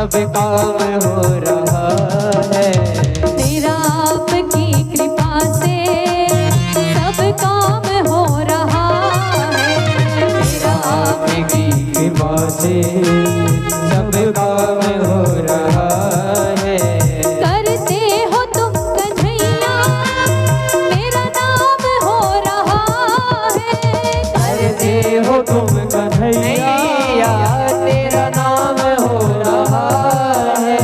सब काम हो रहा है। तेरा आपकी कृपा से सब काम हो रहा है। तेरा आपकी कृपा से सब काम हो रहा है। करते हो तुम कन्हैया मेरा नाम हो रहा है। करते हो तुम कन्हैया तेरा नाम हो रहा है।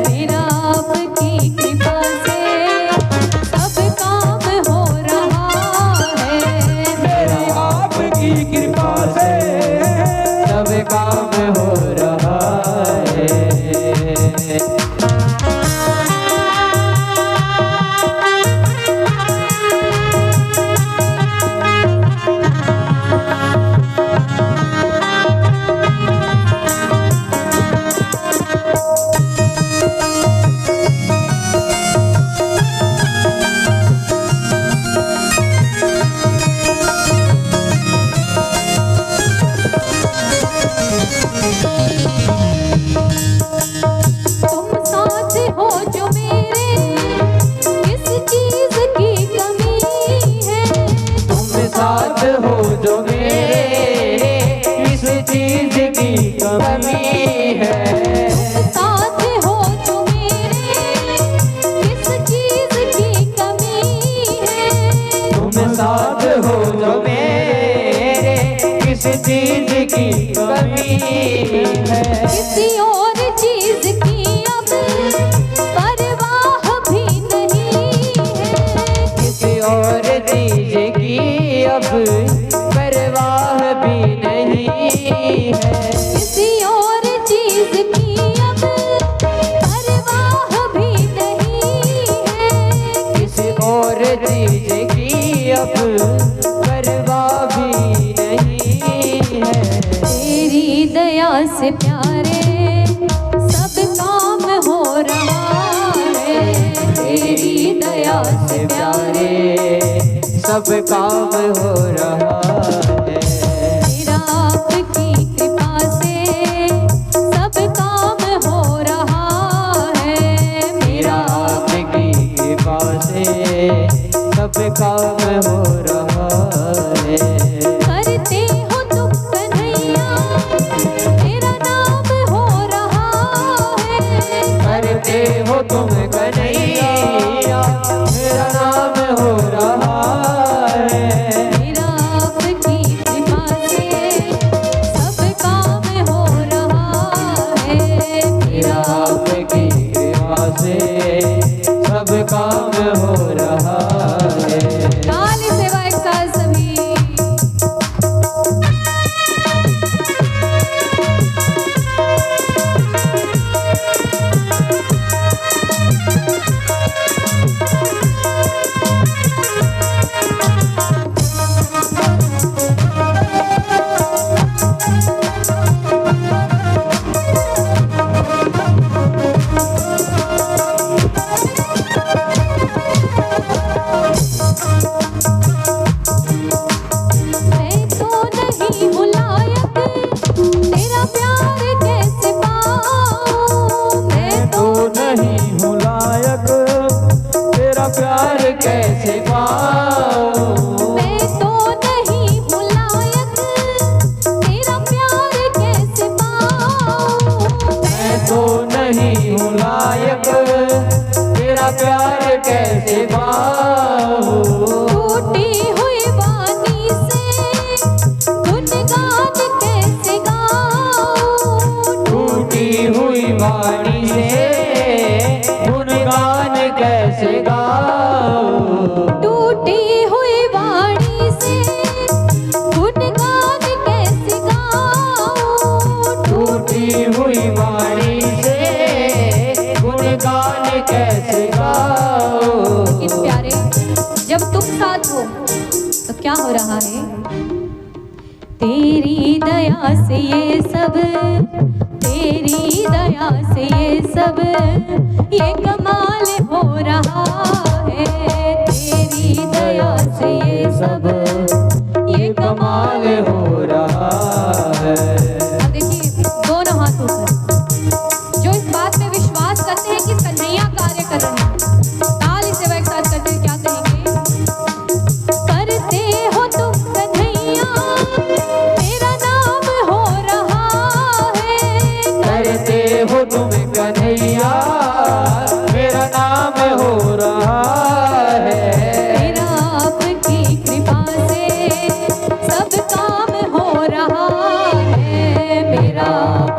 तेरा आपकी कृपा से सब काम हो रहा है। मेरी आपकी कृपा से सब काम हो रहा है। तुम साथ हो जो मेरे किस चीज की कमी है। तुम साथ हो जो मेरे किस चीज की कमी है। साथ हो जो मेरे किस चीज की कमी है। तुम साथ हो जो मेरे किस चीज की कमी है। किसी और चीज की अब परवाह भी नहीं है। किसी और चीज की अब परवाह भी नहीं है। किसी और चीज की अब परवाह भी नहीं है। किसी और चीज की अब परवाह भी नहीं है। तेरी दया से प्यारे सब काम हो रहा है। तेरी दया से प्यारे सब काम हो रहा है। तेरा आपकी कृपा से सब काम हो रहा है। मेरा आपकी कृपा से सब काम हो रहा है। करते हो तुम कन्हैया तेरा नाम हो रहा है। करते हो तुम कन्हैया मेरा नाम हो रहा है। तेरा आपकी कृपा से सब काम हो रहा है। मेरा आपकी कृपा से सब काम हो रहा है। ताली सेवा एक साथ सभी। मैं तो नहीं हूँ लायक तेरा प्यार कैसे पाऊँ। मैं तो नहीं हूँ लायक तेरा प्यार कैसे पाऊँ। मैं तो नहीं हूँ लायक तेरा प्यार कैसे पाऊँ। मैं तो नहीं हूँ लायक तेरा प्यार कैसे पाऊँ। टूटी हुई वाणी से गुनगान कैसे गाऊँ। टूटी हुई वाणी से गुणगान कैसे गाऊँ। टूटी हुई वाणी से गुनगान कैसे गाऊँ। टूटी हुई वाणी से गुणगान कैसे गाऊँ। लेकिन प्यारे जब तुम साथ हो तो क्या हो रहा है। तेरी दया से ये सब तेरी दया से ये सब ये कमाल हो रहा है। तेरी दया से ये सब ये कमाल हो रहा है। अब देखिए दोनों हाथ ऊपर जो इस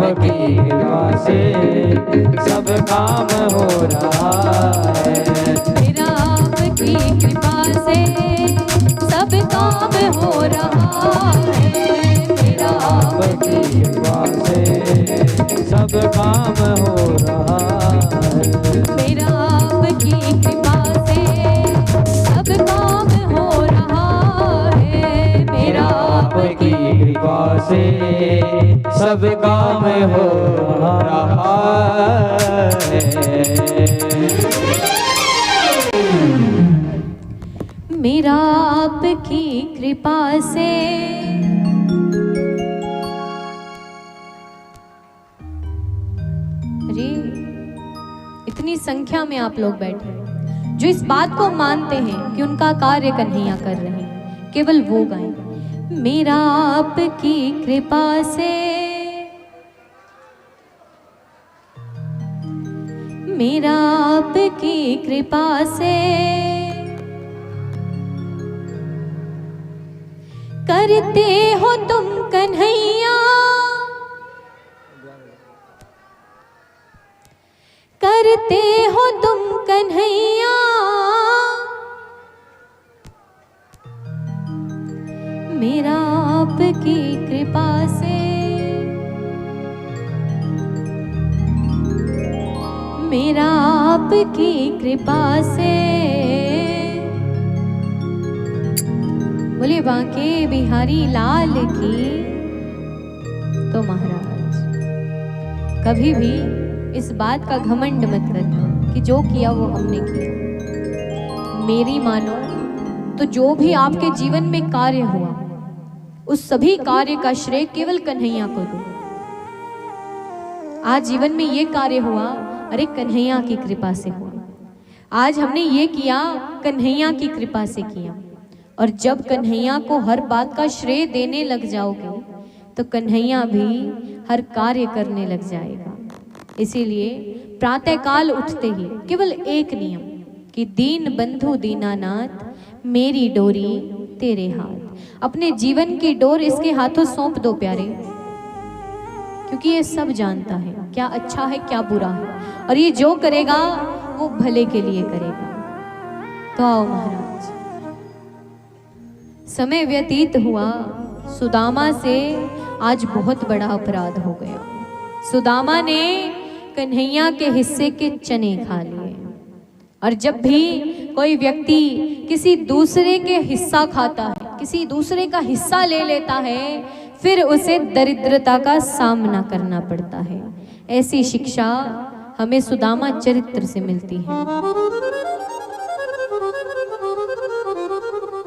आपकी कृपा से सब काम हो रहा है। मेरा आपकी कृपा से सब काम हो रहा है। मेरा आपकी कृपा से सब काम हो रहा है। मेरा आपकी कृपा से सब काम हो रहा है। मेरा आपकी कृपा से सब काम हो रहा है। मेरा आपकी कृपा से अरे इतनी संख्या में आप लोग बैठे हैं जो इस बात को मानते हैं कि उनका कार्य कन्हैया कर रहे हैं, केवल वो गाएं, मेरा आपकी कृपा से, मेरा आपकी कृपा से करते हो तुम कन्हैया, करते हो तुम कन्हैया, मेरा आपकी कृपा से, मेरा आपकी कृपा से। बोले बांके बिहारी लाल की। तो महाराज कभी भी इस बात का घमंड मत करना कि जो किया वो हमने किया। मेरी मानो तो जो भी आपके जीवन में कार्य हुआ उस सभी कार्य का श्रेय केवल कन्हैया को दो। आज जीवन में ये कार्य हुआ, अरे कन्हैया की कृपा से हुआ। आज हमने ये किया, कन्हैया की कृपा से किया। और जब कन्हैया को हर बात का श्रेय देने लग जाओगे तो कन्हैया भी हर कार्य करने लग जाएगा। इसीलिए प्रातःकाल उठते ही केवल एक नियम कि दीन बंधु दीनानाथ मेरी डोरी तेरे हाथ। अपने जीवन की डोर इसके हाथों सौंप दो प्यारे, क्योंकि ये सब जानता है क्या अच्छा है क्या बुरा है, और ये जो करेगा वो भले के लिए करेगा। तो आओ महाराज। समय व्यतीत हुआ, सुदामा से आज बहुत बड़ा अपराध हो गया। सुदामा ने कन्हैया के हिस्से के चने खा लिए। और जब भी कोई व्यक्ति किसी दूसरे के हिस्सा खाता है, किसी दूसरे का हिस्सा ले लेता है, फिर उसे दरिद्रता का सामना करना पड़ता है। ऐसी शिक्षा हमें सुदामा चरित्र से मिलती है।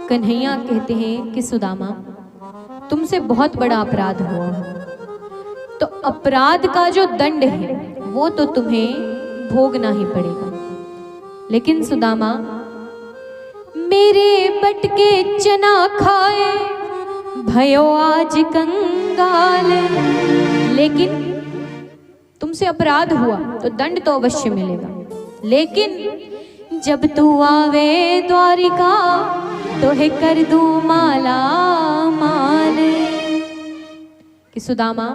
कन्हैया कहते हैं कि सुदामा तुमसे बहुत बड़ा अपराध हुआ है, तो अपराध का जो दंड है वो तो तुम्हें भोगना ही पड़ेगा। लेकिन सुदामा मेरे बटके चना खाए भयो आज कंगाल, लेकिन तुमसे अपराध हुआ तो दंड तो अवश्य मिलेगा। लेकिन जब तू आवे द्वारिका तो है कर दूं माला माल। कि सुदामा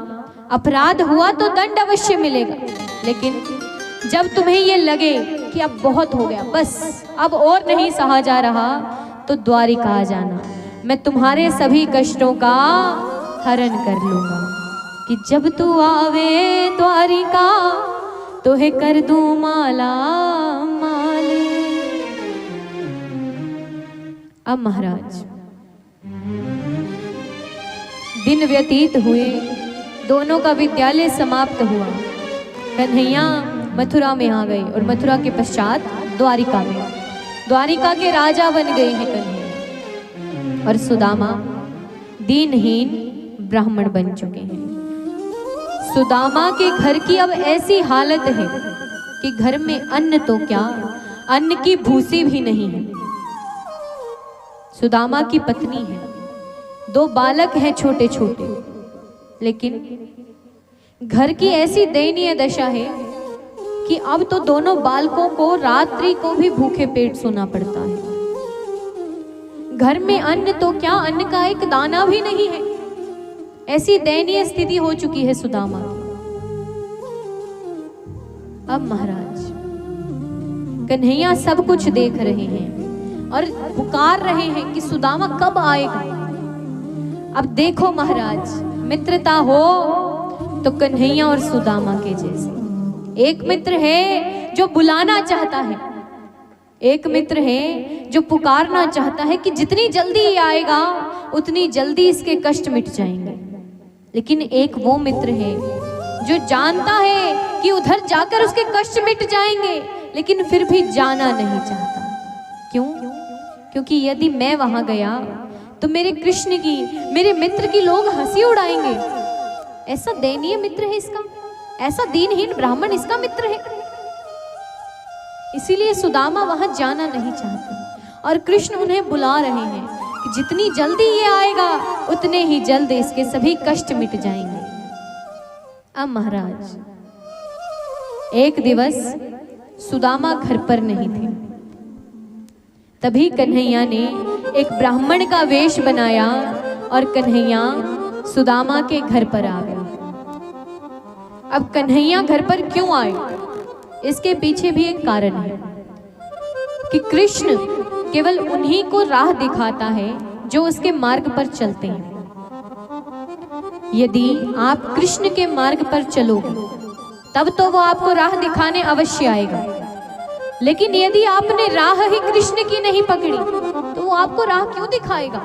अपराध हुआ तो दंड अवश्य मिलेगा, लेकिन जब तुम्हें ये लगे कि अब बहुत हो गया, बस अब और नहीं सहा जा रहा, तो द्वारिका आ जाना, मैं तुम्हारे सभी कष्टों का हरण कर लूंगा। कि जब तू आवे द्वारिका तो है कर दूं माला माल। अब महाराज दिन व्यतीत हुए, दोनों का विद्यालय समाप्त हुआ। कन्हैया मथुरा में आ गए और मथुरा के पश्चात द्वारिका में, द्वारिका के राजा बन गए हैं कन्हैया। और सुदामा दीनहीन ब्राह्मण बन चुके हैं। सुदामा के घर की अब ऐसी हालत है कि घर में अन्न तो क्या, अन्न की भूसी भी नहीं है। सुदामा की पत्नी है, 2 बालक हैं छोटे छोटे, लेकिन घर की ऐसी दयनीय दशा है कि अब तो दोनों बालकों को रात्रि को भी भूखे पेट सोना पड़ता है। घर में अन्न तो क्या, अन्न का एक दाना भी नहीं है। ऐसी दयनीय स्थिति हो चुकी है सुदामा की। अब महाराज कन्हैया सब कुछ देख रहे हैं और पुकार रहे हैं कि सुदामा कब आएगा। अब देखो महाराज, मित्रता हो तो कन्हैया और सुदामा के जैसे। एक मित्र है जो बुलाना चाहता है, एक मित्र है जो पुकारना चाहता है कि जितनी जल्दी ये आएगा उतनी जल्दी इसके कष्ट मिट जाएंगे। लेकिन एक वो मित्र है जो जानता है कि उधर जाकर उसके कष्ट मिट जाएंगे, लेकिन फिर भी जाना नहीं चाहता। क्यों? क्योंकि यदि मैं वहां गया तो मेरे कृष्ण की, मेरे मित्र की लोग हंसी उड़ाएंगे। ऐसा दयनीय मित्र है इसका, ऐसा दीनहीन ब्राह्मण इसका मित्र है। इसीलिए सुदामा वहां जाना नहीं चाहते और कृष्ण उन्हें बुला रहे हैं कि जितनी जल्दी ये आएगा उतने ही जल्द इसके सभी कष्ट मिट जाएंगे। अब महाराज एक दिवस सुदामा घर पर नहीं थे, तभी कन्हैया ने एक ब्राह्मण का वेश बनाया और कन्हैया सुदामा के घर पर आ गया। अब कन्हैया घर पर क्यों आए, इसके पीछे भी एक कारण है कि कृष्ण केवल उन्हीं को राह दिखाता है जो उसके मार्ग पर चलते हैं। यदि आप कृष्ण के मार्ग पर चलोगे तब तो वो आपको राह दिखाने अवश्य आएगा, लेकिन यदि आपने राह ही कृष्ण की नहीं पकड़ी तो वो आपको राह क्यों दिखाएगा।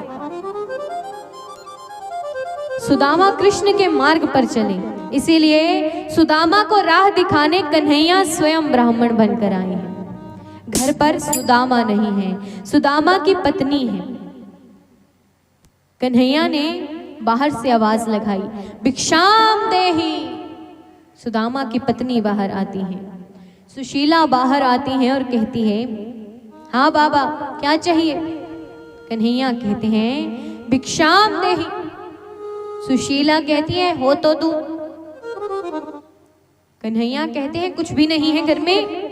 सुदामा कृष्ण के मार्ग पर चले, इसीलिए सुदामा को राह दिखाने कन्हैया स्वयं ब्राह्मण बनकर आए हैं। घर पर सुदामा नहीं है, सुदामा की पत्नी है। कन्हैया ने बाहर से आवाज लगाई, भिक्षाम देहि। सुदामा की पत्नी बाहर आती है, सुशीला बाहर आती है और कहती है, हाँ बाबा क्या चाहिए। कन्हैया कहते हैं भिक्षाम देहि। सुशीला कहती है हो तो दूं। कन्हैया कहते हैं कुछ भी नहीं है घर में।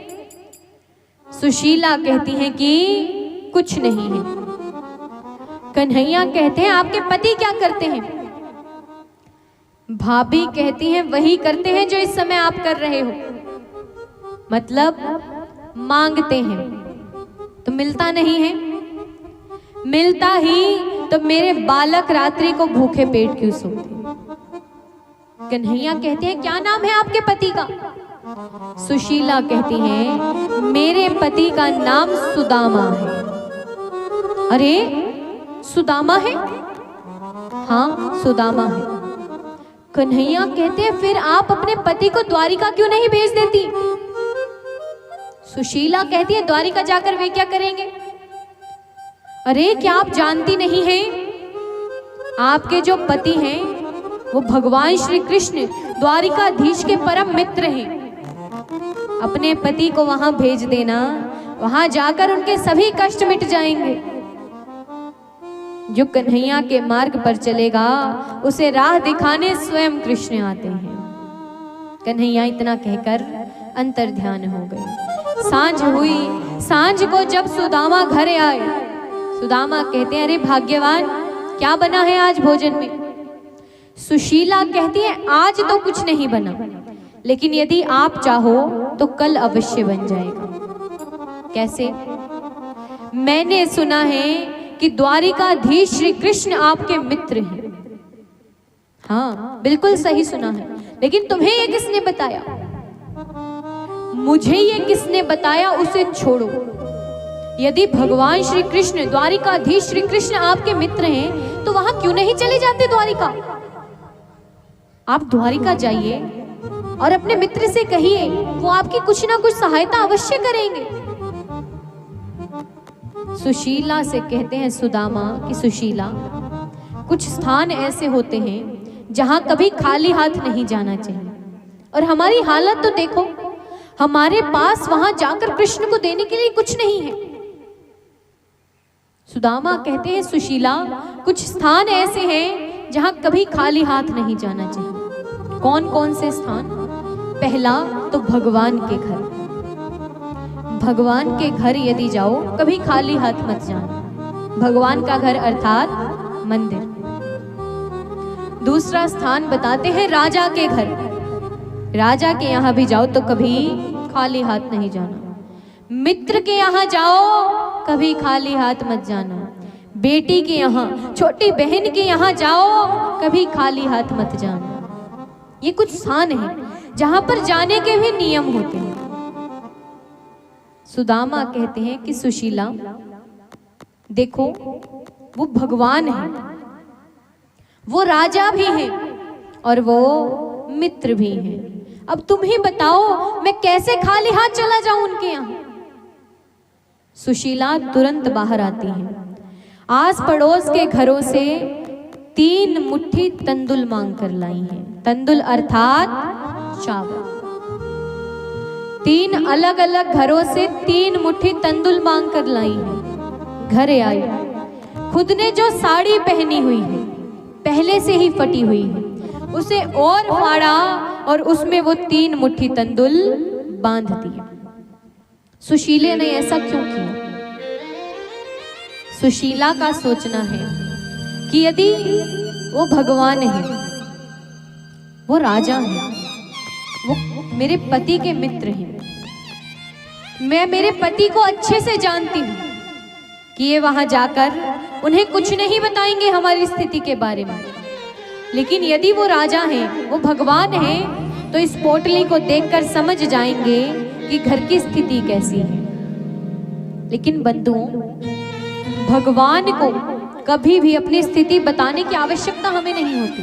सुशीला कहती है कि कुछ नहीं है। कन्हैया कहते हैं आपके पति क्या करते हैं। भाभी कहती हैं वही करते हैं जो इस समय आप कर रहे हो, मतलब मांगते हैं तो मिलता नहीं है, मिलता ही तो मेरे बालक रात्रि को भूखे पेट क्यों सोते। कन्हैया कहते हैं क्या नाम है आपके पति का। सुशीला कहती है मेरे पति का नाम सुदामा है। अरे सुदामा है, हाँ सुदामा है। कन्हैया कहते हैं फिर आप अपने पति को द्वारिका क्यों नहीं भेज देती। सुशीला कहती है द्वारिका जाकर वे क्या करेंगे। अरे क्या आप जानती नहीं हैं, आपके जो पति हैं वो भगवान श्री कृष्ण द्वारिकाधीश के परम मित्र हैं। अपने पति को वहां भेज देना, वहां जाकर उनके सभी कष्ट मिट जाएंगे। जो कन्हैया के मार्ग पर चलेगा उसे राह दिखाने स्वयं कृष्ण आते हैं। कन्हैया इतना कहकर अंतर ध्यान हो गए। सांझ हुई, सांझ को जब सुदामा घर आए, सुदामा कहते हैं अरे भाग्यवान क्या बना है आज भोजन में। सुशीला कहती है आज तो कुछ नहीं बना, लेकिन यदि आप चाहो तो कल अवश्य बन जाएगा। कैसे? मैंने सुना है कि द्वारिकाधीश श्री कृष्ण आपके मित्र हैं। हाँ बिल्कुल सही सुना है, लेकिन तुम्हें ये किसने बताया। मुझे ये किसने बताया उसे छोड़ो। यदि भगवान श्री कृष्ण द्वारिकाधीश श्री कृष्ण आपके मित्र हैं तो वहां क्यों नहीं चले जाते द्वारिका। आप द्वारिका जाइए और अपने मित्र से कहिए, वो आपकी कुछ ना कुछ सहायता अवश्य करेंगे। सुशीला से कहते हैं सुदामा कि सुशीला, कुछ स्थान ऐसे होते हैं जहां कभी खाली हाथ नहीं जाना चाहिए, और हमारी हालत तो देखो, हमारे पास वहां जाकर कृष्ण को देने के लिए कुछ नहीं है। सुदामा कहते हैं सुशीला, कुछ स्थान ऐसे हैं जहां कभी खाली हाथ नहीं जाना चाहिए। कौन कौन से स्थान? पहला तो भगवान के घर। भगवान के घर यदि जाओ कभी खाली हाथ मत जाना। भगवान का घर अर्थात मंदिर। दूसरा स्थान बताते हैं राजा के घर। राजा के यहाँ भी जाओ तो कभी खाली हाथ नहीं जाना। मित्र के यहाँ जाओ, कभी खाली हाथ मत जाना। बेटी के यहाँ, छोटी बहन के यहाँ जाओ, कभी खाली हाथ मत जाना। ये कुछ स्थान है जहां पर जाने के भी नियम होते हैं। सुदामा कहते हैं कि सुशीला देखो, वो भगवान है, वो राजा भी है और वो मित्र भी है। अब तुम ही बताओ, मैं कैसे खाली हाथ चला जाऊं उनके यहाँ। सुशीला तुरंत बाहर आती है। आस पड़ोस के घरों से 3 मुट्ठी तंदुल मांग कर लाई हैं। तंदुल अर्थात चावल। 3 अलग अलग घरों से 3 मुट्ठी तंदुल मांग कर लाई हैं। घर आई, खुद ने जो साड़ी पहनी हुई है, पहले से ही फटी हुई है, उसे और फाड़ा और उसमें वो 3 मुट्ठी तंदुल बांध दिए। सुशीले ने ऐसा क्यों किया? सुशीला का सोचना है कि यदि वो भगवान है, वो राजा है, वो मेरे पति के मित्र हैं, मैं मेरे पति को अच्छे से जानती हूँ कि ये वहां जाकर उन्हें कुछ नहीं बताएंगे हमारी स्थिति के बारे में। लेकिन यदि वो राजा हैं, वो भगवान हैं, तो इस पोटली को देखकर समझ जाएंगे कि घर की स्थिति कैसी है। लेकिन बंधुओं, भगवान को कभी भी अपनी स्थिति बताने की आवश्यकता हमें नहीं होती,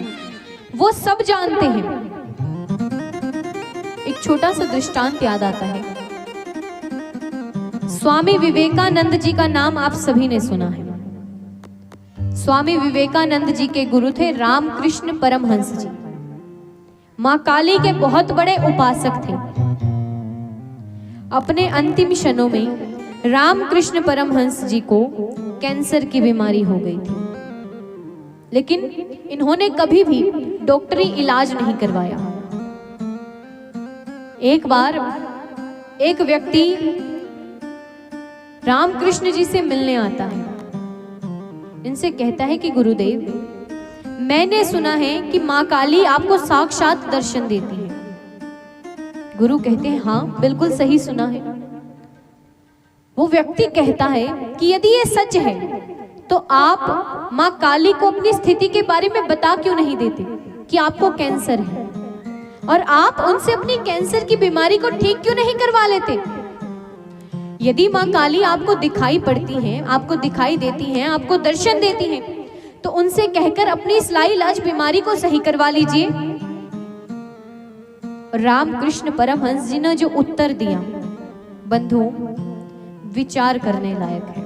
वो सब जानते हैं। एक छोटा सा दृष्टांत याद आता है। स्वामी विवेकानंद जी का नाम आप सभी ने सुना है। स्वामी विवेकानंद जी के गुरु थे रामकृष्ण परमहंस जी। मां काली के बहुत बड़े उपासक थे। अपने अंतिम क्षणों में रामकृष्ण परमहंस जी को कैंसर की बीमारी हो गई थी, लेकिन इन्होंने कभी भी डॉक्टरी इलाज नहीं करवाया। एक बार एक व्यक्ति रामकृष्ण जी से मिलने आता है। इनसे कहता है कि गुरुदेव, मैंने सुना है कि मां काली आपको साक्षात दर्शन देती है। गुरु कहते हैं, हाँ बिल्कुल सही सुना है। वो व्यक्ति कहता है कि यदि ये सच है तो आप मां काली को अपनी स्थिति के बारे में बता क्यों नहीं देते कि आपको कैंसर है, और आप उनसे अपनी कैंसर की बीमारी को ठीक क्यों नहीं करवा लेते। यदि मां काली आपको दिखाई पड़ती हैं, आपको दिखाई देती हैं, आपको दर्शन देती हैं, तो उनसे कहकर अपनी इस लाइलाज बीमारी को सही करवा लीजिए। रामकृष्ण परमहंस जी ने जो उत्तर दिया, बंधु, विचार करने लायक है।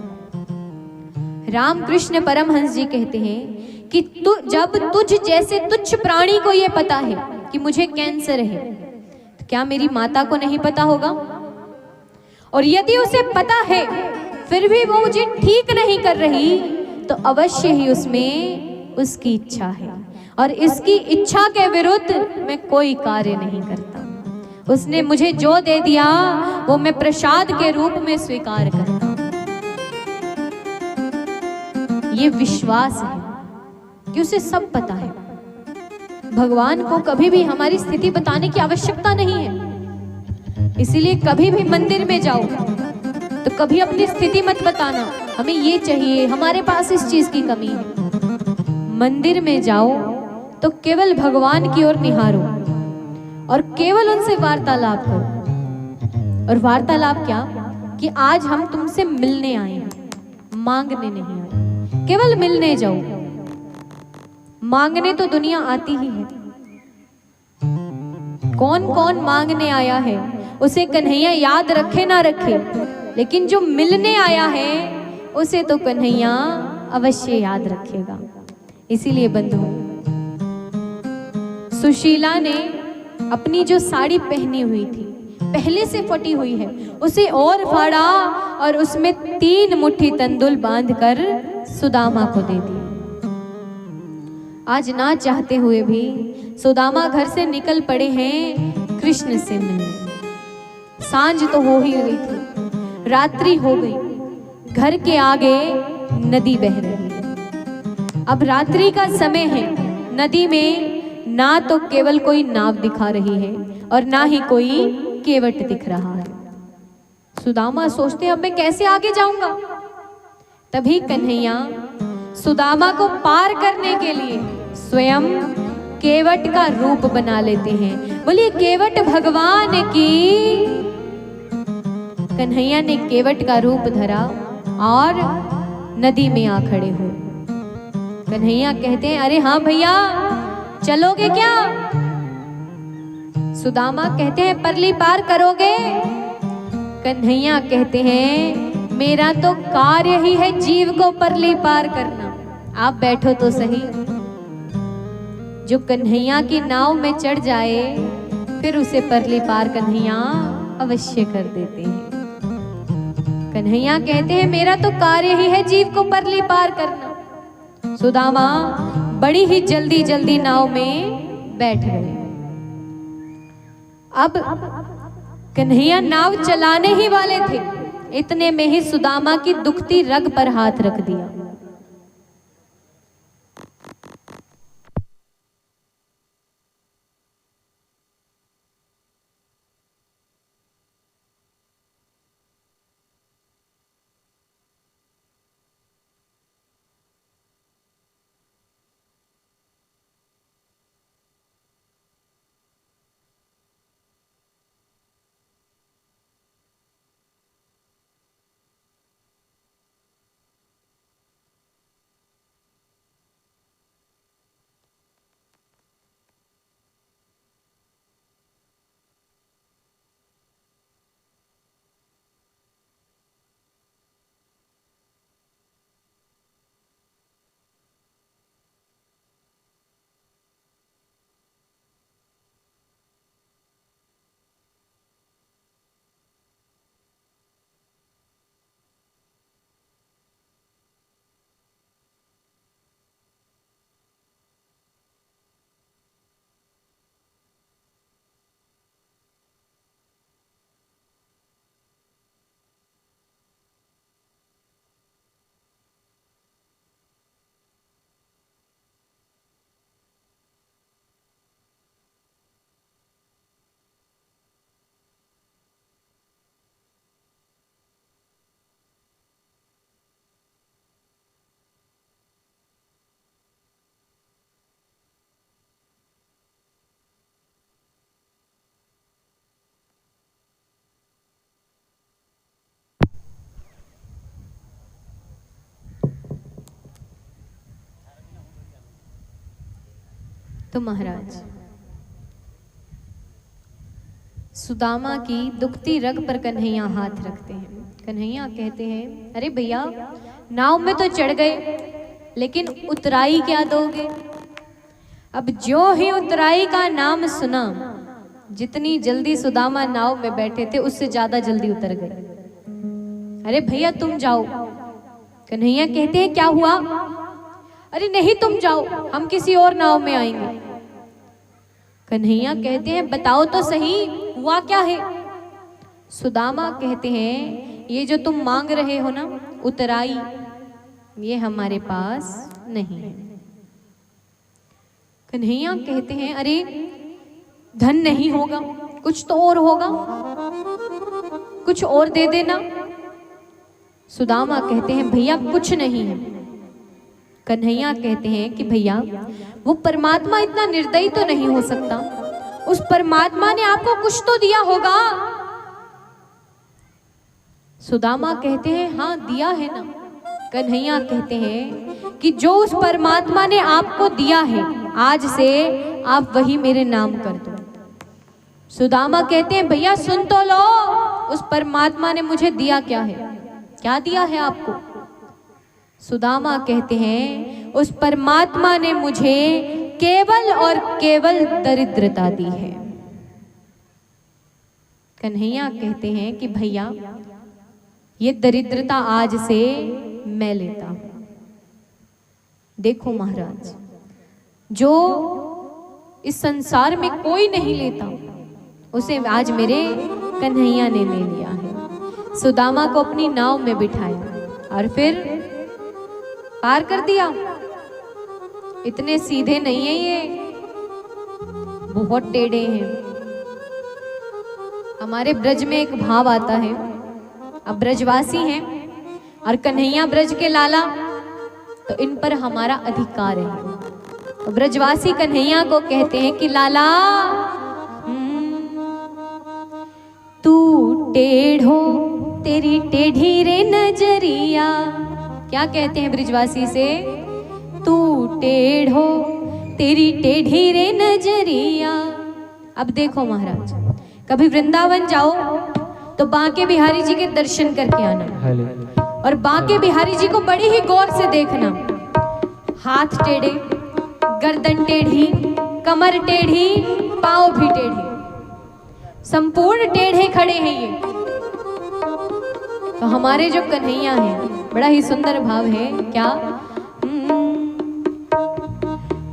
रामकृष्ण परमहंस जी कहते हैं कि जब तुझ जैसे तुच्छ प्राणी को यह पता है कि मुझे कैंसर है, तो क्या मेरी माता को नहीं पता होगा? और यदि उसे पता है फिर भी वो मुझे ठीक नहीं कर रही, तो अवश्य ही उसमें उसकी इच्छा है, और इसकी इच्छा के विरुद्ध मैं कोई कार्य नहीं करता। उसने मुझे जो दे दिया वो मैं प्रसाद के रूप में स्वीकार करता हूं। ये विश्वास है कि उसे सब पता है। भगवान को कभी भी हमारी स्थिति बताने की आवश्यकता नहीं है। इसीलिए कभी भी मंदिर में जाओ तो कभी अपनी स्थिति मत बताना, हमें ये चाहिए, हमारे पास इस चीज की कमी है। मंदिर में जाओ तो केवल भगवान की ओर निहारो और केवल उनसे वार्तालाप करो। और वार्तालाप क्या कि आज हम तुमसे मिलने आए हैं, मांगने नहीं आए। केवल मिलने जाओ, मांगने तो दुनिया आती ही है। कौन कौन मांगने आया है उसे कन्हैया याद रखे ना रखे, लेकिन जो मिलने आया है उसे तो कन्हैया अवश्य याद रखेगा। इसीलिए बंधु, सुशीला ने अपनी जो साड़ी पहनी हुई थी, पहले से फटी हुई है, उसे और फाड़ा और उसमें 3 मुट्ठी तंदुल बांधकर सुदामा को दे दिया। आज ना चाहते हुए भी सुदामा घर से निकल पड़े हैं कृष्ण से मिलने। सांझ तो हो ही गई थी, रात्रि हो गई, घर के आगे नदी बह रही है। अब रात्रि का समय है, नदी में ना तो केवल कोई नाव दिखा रही है और ना ही कोई केवट दिख रहा है। सुदामा सोचते अब मैं कैसे आगे जाऊंगा। तभी कन्हैया सुदामा को पार करने के लिए स्वयं केवट का रूप बना लेते हैं। बोलिए केवट भगवान की। कन्हैया ने केवट का रूप धरा और नदी में आ खड़े हो। कन्हैया कहते हैं अरे हाँ भैया चलोगे क्या? सुदामा कहते हैं परली पार करोगे? कन्हैया कहते हैं मेरा तो कार्य ही है जीव को परली पार करना, आप बैठो तो सही। जो कन्हैया की नाव में चढ़ जाए फिर उसे परली पार कन्हैया अवश्य कर देते हैं। कन्हैया कहते हैं मेरा तो कार्य ही है जीव को परली पार करना। सुदामा बड़ी ही जल्दी जल्दी नाव में बैठ गए। अब कन्हैया नाव चलाने ही वाले थे, इतने में ही सुदामा की दुखती रग पर हाथ रख दिया। तो महाराज सुदामा की दुखती रग पर कन्हैया हाथ रखते हैं। कन्हैया कहते हैं अरे भैया नाव में तो चढ़ गए लेकिन उतराई क्या दोगे? अब जो ही उतराई का नाम सुना, जितनी जल्दी सुदामा नाव में बैठे थे उससे ज्यादा जल्दी उतर गए। अरे भैया तुम जाओ। कन्हैया कहते हैं क्या हुआ? अरे नहीं तुम जाओ, हम किसी और नाव में आएंगे। कन्हैया कहते हैं बताओ तो सही हुआ क्या है? सुदामा कहते हैं ये जो तुम मांग रहे हो ना उतराई, ये हमारे पास नहीं है। कन्हैया कहते हैं अरे धन नहीं होगा, कुछ तो और होगा, कुछ और दे देना। सुदामा कहते हैं भैया कुछ नहीं है। कन्हैया कहते हैं कि भैया वो परमात्मा इतना निर्दयी तो नहीं हो सकता, उस परमात्मा ने आपको कुछ तो दिया होगा। सुदामा कहते हैं हाँ दिया है ना। कन्हैया कहते हैं कि जो उस परमात्मा ने आपको दिया है आज से आप वही मेरे नाम कर दो। सुदामा कहते हैं भैया सुन तो लो, उस परमात्मा ने मुझे दिया क्या है? क्या दिया है आपको? सुदामा कहते हैं उस परमात्मा ने मुझे केवल और केवल दरिद्रता दी है। कन्हैया कहते हैं कि भैया ये दरिद्रता आज से मैं लेता हूं। देखो महाराज, जो इस संसार में कोई नहीं लेता उसे आज मेरे कन्हैया ने ले लिया है। सुदामा को अपनी नाव में बिठाया और फिर पार कर दिया। इतने सीधे नहीं है ये, बहुत टेढ़े हैं। हमारे ब्रज में एक भाव आता है, अब ब्रजवासी हैं और कन्हैया ब्रज के लाला, तो इन पर हमारा अधिकार है। तो ब्रजवासी कन्हैया को कहते हैं कि लाला तू टेढ़ो तेरी टेढ़ी रे नजरिया। क्या कहते हैं ब्रजवासी से? तू टेढ़ो तेरी टेढ़ी रे नजरिया। अब देखो महाराज, कभी वृंदावन जाओ तो बांके बिहारी जी के दर्शन करके आना, और बांके बिहारी जी को बड़ी ही गौर से देखना। हाथ टेढ़े, गर्दन टेढ़ी, कमर टेढ़ी, पांव भी टेढ़े, संपूर्ण टेढ़े खड़े हैं ये। तो हमारे जो कन्हैया हैं, बड़ा ही सुंदर भाव है। क्या?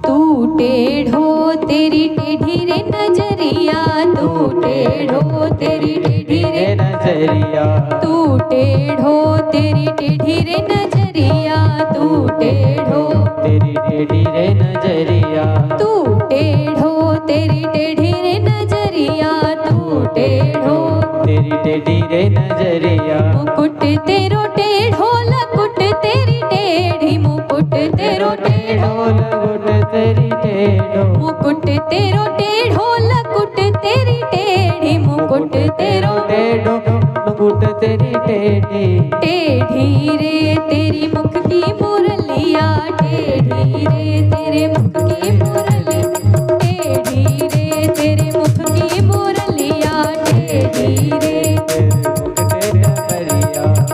तू टेढ़ो तेरी टेढ़ी रे नजरिया, तू टेढ़ो तेरी टेढ़ी रे नजरिया, तू टेढ़ो तेरी टेढ़ी रे नजरिया, तू टेढ़ो तेरी टेढ़ी रे नजरिया, तू टेढ़ो तेरी टेढ़ी रे नजरिया, तू टेढ़ो तेरी टेढ़ी रे नजरिया। मुकुट तेरो टेढ़ो लकुट तेरी टेढ़ी, मुकुट तेरो टेढ़ो लकुट तेरी टेढ़ो, मुकुट तेरो टेढ़ो लकुट तेरी टेढ़ी, मुकुट तेरो टेढ़ो मुकुट तेरी टेढ़ी। टेढ़ी रे तेरी मुख की मुरलिया, टेढ़ी रे तेरे मुख की मुरली, टेढ़ी रे तेरे मुख की मुरलिया, टेढ़ी रे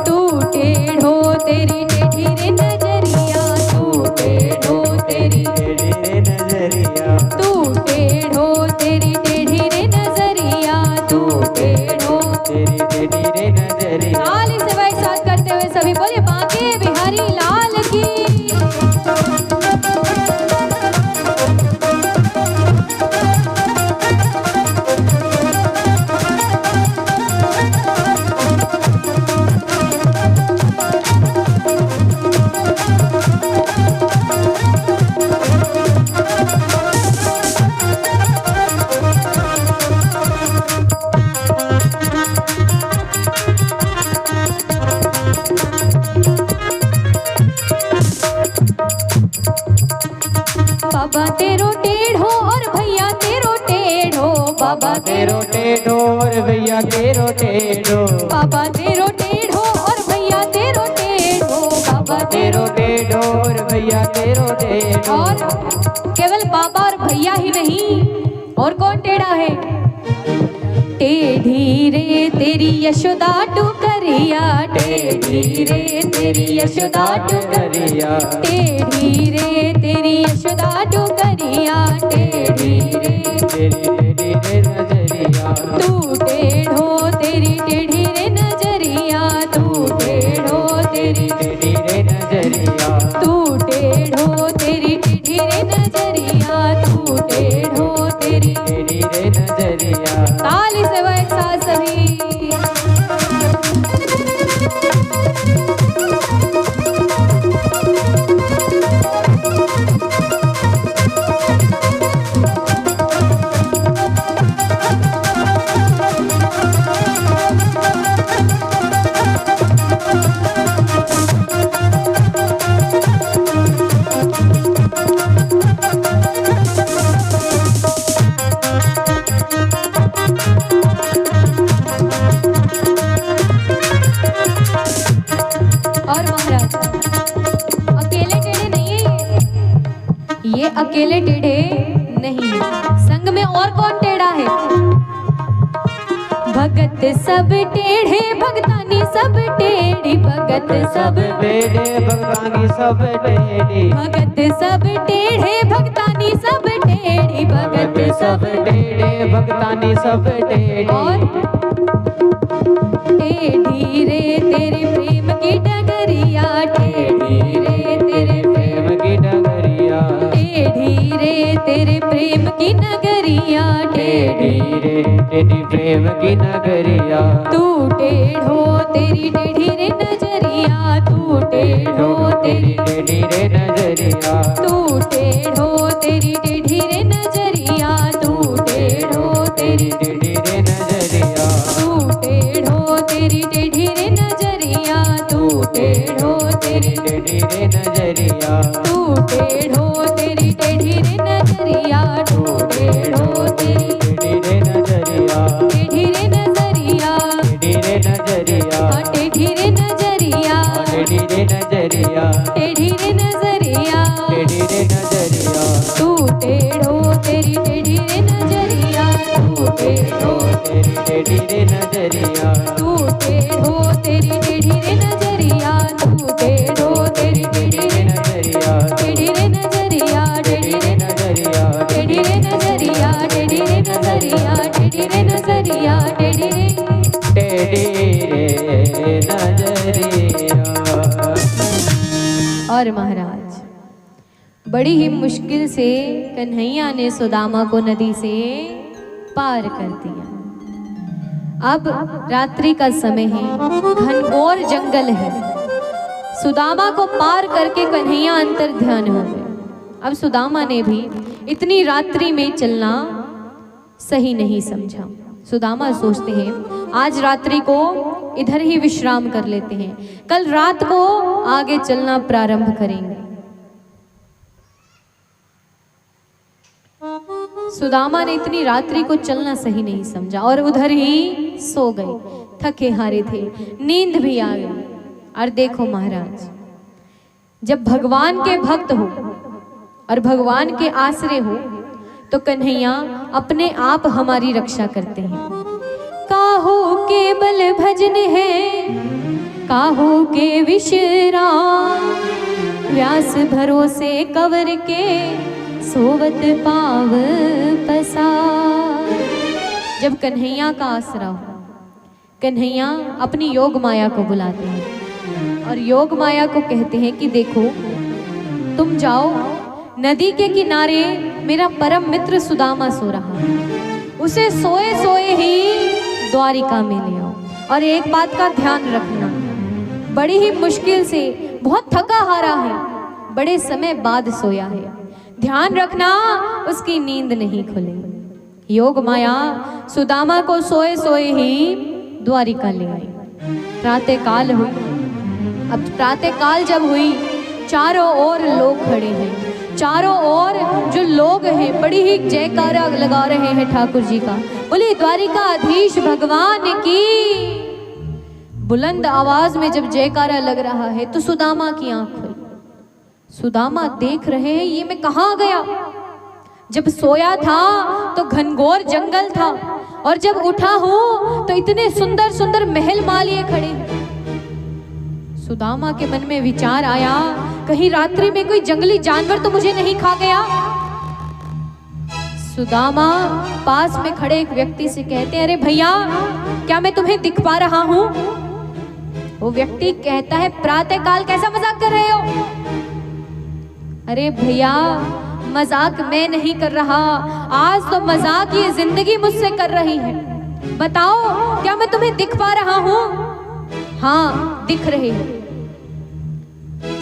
तू टेढ़ो तेरी टेढ़ी रे नजरिया, तू टेढ़ो तेरी टेढ़ी रे नजरिया, तू टेढ़ो तेरी टेढ़ी रे नजरिया, तू टेढ़ो तेरी टेढ़ी रे नजरिया। ताली से भाई साथ करते हुए सभी बोले बांके बिहारी लाल की। बाबा तेरो टेढ़ो और भैया तेरो टेढ़ो, बाबा तेरो टेढ़ो और भैया तेरो टेढ़ो, बाबा तेरो टेढ़ो और भैया तेरो टेढ़ो, बाबा तेरो टेढ़ो और भैया तेरो टेढ़ो। और केवल बाबा और भैया ही नहीं, और कौन टेढ़ा है? टेढ़ी रे तेरी यशोदा टुकरिया, टेढ़ी रे तेरी यशोदा टुकरिया, टेढ़ी रे तेरी यशोदा टुकरिया, टेढ़ी रे तेरी टेढ़ी रे नजरिया, तू टेढ़ो तेरी टेढ़ी रे नजरिया, तू टेढ़ो तेरी टेढ़ी रे नजरिया, तू टेढ़ो तेरी टेढ़ी रे नजरिया, तू टेढ़ो तेरी टेढ़ी रे नजरिया। ताली से वो एक साथ सभी। अकेले टेढ़े नहीं, संग में और कौन टेढ़ा है? भगत सब टेढ़े भगतानी सब टेढ़ी, भगत सब टेढ़े भगतानी सब टेढ़ी, भगत सब टेढ़े भगतानी सब टेढ़ी, भगत सब टेढ़े भगतानी सब टेढ़ी। और टेढ़ी रे तेरे प्रेम की डगरिया, टेढ़ी रे तेरे प्रेम की डगरिया, टेढ़ी रे तेरे प्रेम की नगरिया, टेढ़ी रे तेरी प्रेम की नगरिया, तू टेढ़ो तेरी टेढ़ी रे नजरिया, तू टेढ़ो तेरी टेढ़ी रे नजरिया, तू टेढ़ो तेरी टेढ़ी रे नजरिया, तू टेढ़ो तेरी टेढ़ी रे नजरिया। टेढ़ो तेरी टेढ़ी रे नजरिया, तू टेढ़ो तेरी टेढ़ी रे नजरिया, तू टेढ़ो तेरी टेढ़ी रे नजरिया, टेढ़ी रे नजरिया, टेढ़ी रे नजरिया, हाँ टेढ़ी रे नजरिया, टेढ़ी रे नजरिया, टेढ़ी रे नजरिया, टेढ़ी रे नजरिया, तू टेढ़ो तेरी टेढ़ी रे नजरिया, तू टेढ़ो तेरी टेढ़ी रे नजरिया, तू टेढ़ो तेरी टेढ़ी रे नजरिया, तू टेढ़ो तेरी टेढ़ी रे नजरिया, टेढ़ी रे नजरिया, टेढ़ी रे नजरिया, टेढ़ी रे नजरिया, टेढ़ी रे नजरिया, टेढ़ी रे नजरिया, टेढ़ी रे टेढ़ी रे नजरिया। और महाराज बड़ी ही मुश्किल से कन्हैया ने सुदामा को नदी से पार कर दिया। अब रात्रि का समय है, घनघोर जंगल है। सुदामा को पार करके कन्हैया अंतर ध्यान हो गए। अब सुदामा ने भी इतनी रात्रि में चलना सही नहीं समझा। सुदामा सोचते हैं आज रात्रि को इधर ही विश्राम कर लेते हैं, कल रात को आगे चलना प्रारंभ करेंगे। सुदामा ने इतनी रात्रि को चलना सही नहीं समझा और उधर ही सो गए। थके हारे थे, नींद भी आ गई। और देखो महाराज, जब भगवान के भक्त हो और भगवान के आश्रय हो तो कन्हैया अपने आप हमारी रक्षा करते हैं। काहो के बल भजन है, काहो के विश्राम, व्यास भरोसे कवर के सोवत पाव पसार। जब कन्हैया का आसरा हो, कन्हैया अपनी योग माया को बुलाते हैं और योग माया को कहते हैं कि देखो तुम जाओ नदी के किनारे, मेरा परम मित्र सुदामा सो रहा है, उसे सोए सोए ही द्वारिका में ले आओ। और एक बात का ध्यान रखना, बड़ी ही मुश्किल से, बहुत थका हारा है, बड़े समय बाद सोया है, ध्यान रखना उसकी नींद नहीं खुले। योग माया सुदामा को सोए सोए ही द्वारिका ले आई। प्रातः काल हुई। अब प्रातः काल जब हुई, चारों ओर लोग खड़े हैं, चारों ओर जो लोग हैं बड़ी ही जयकारा लगा रहे हैं ठाकुर जी का। बोले द्वारिकाधीश भगवान की। बुलंद आवाज में जब जयकारा लग रहा है तो सुदामा की आंख खुली। सुदामा देख रहे हैं ये मैं कहाँ गया। जब सोया था तो घनघोर जंगल था और जब उठा हूं तो इतने सुंदर सुंदर महल मालिए खड़े। सुदामा के मन में विचार आया, कहीं रात्रि में कोई जंगली जानवर तो मुझे नहीं खा गया। सुदामा पास में खड़े एक व्यक्ति से कहते हैं, अरे भैया क्या मैं तुम्हें दिख पा रहा हूं? वो व्यक्ति कहता है, प्रातः काल कैसा मजाक कर रहे हो? अरे भैया मजाक मैं नहीं कर रहा, आज तो मजाक ये जिंदगी मुझसे कर रही है। बताओ क्या मैं तुम्हें दिख पा रहा हूं? हाँ दिख रहे हो।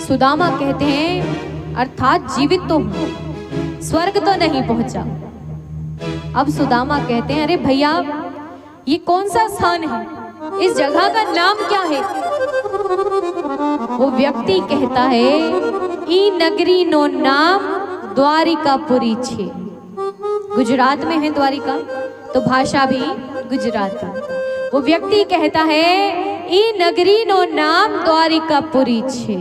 सुदामा कहते हैं अर्थात जीवित तो हूं, स्वर्ग तो नहीं पहुंचा। अब सुदामा कहते हैं, अरे भैया ये कौन सा स्थान है, इस जगह का नाम क्या है? वो व्यक्ति कहता है, ई नगरी नो नाम द्वारिकापुरी छे। गुजरात में है द्वारिका, तो भाषा भी गुजराती। वो व्यक्ति कहता है, ई नगरी नो नाम द्वारिकापुरी छे।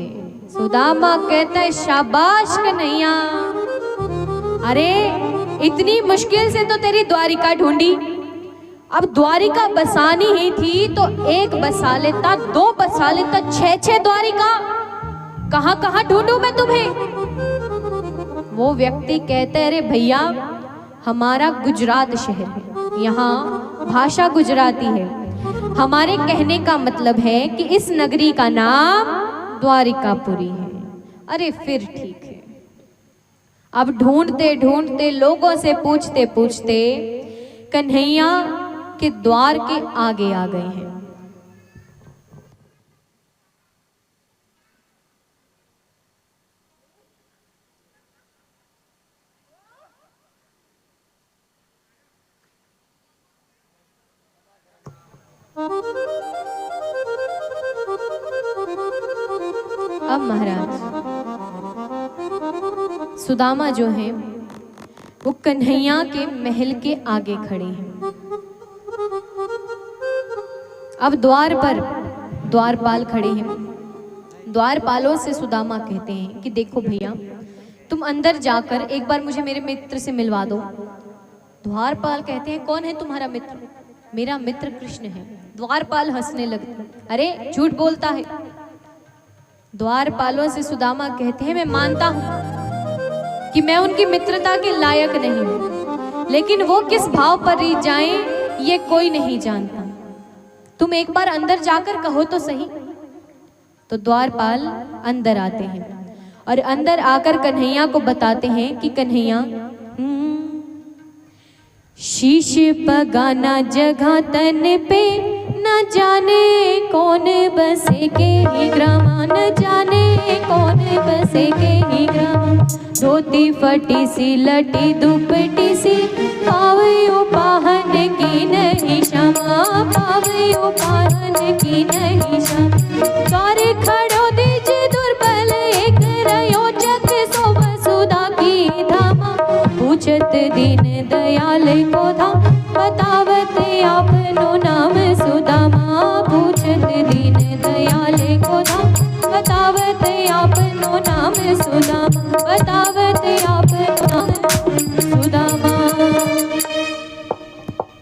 सुदामा कहता है, शाबाश कन्हैया, अरे इतनी मुश्किल से तो तेरी द्वारिका ढूंढी, अब द्वारिका बसानी ही थी तो एक बसा लेता, दो बसा लेता, छह द्वारिका, कहां कहां ढूंढूं मैं तुम्हें? वो व्यक्ति कहते हैं, अरे भैया हमारा गुजरात शहर है, यहाँ भाषा गुजराती है, हमारे कहने का मतलब है कि इस नगरी का नाम द्वारिकापुरी है। अरे फिर ठीक है। अब ढूंढते ढूंढते लोगों से पूछते पूछते कन्हैया के द्वार के आगे आ गए हैं। अब महाराज सुदामा जो हैं वो कन्हैया के महल के आगे खड़े हैं। अब द्वार पर द्वारपाल खड़े हैं। द्वारपालों से सुदामा कहते हैं कि देखो भैया, तुम अंदर जाकर एक बार मुझे मेरे मित्र से मिलवा दो। द्वारपाल कहते हैं कौन है तुम्हारा मित्र? मेरा मित्र कृष्ण है। द्वारपाल हंसने लगते, अरे झूठ बोलता है। द्वारपालों से सुदामा कहते हैं मैं मानता हूं कि मैं उनकी मित्रता के लायक नहीं हूं, लेकिन वो किस भाव पर रीत जाएं ये कोई नहीं जानता। तुम एक बार अंदर जाकर कहो तो सही। तो द्वारपाल अंदर आते हैं और अंदर आकर कन्हैया को बताते हैं कि कन्हैया, शीश पगाना जगह तन पे न जाने कौन बसे के ही ग्रामा, न जाने कौन बसे के ही ग्रामा। धोती फटी सी लटी दुपटी सी, पावयो पाहन की नहीं क्षमा, पावयो पाहन की नहीं क्षमा। द्वारे खड़ो दिज दुर्बल एक रयोचक, सो वसुधा की धामा। पूछत दीन दयाल को धाम, बतावत आपनो नाम सुदामा। पूछत दीन दयाल को धाम, बतावत आपनो नाम सुदामा, बतावत आपनो नाम सुदामा।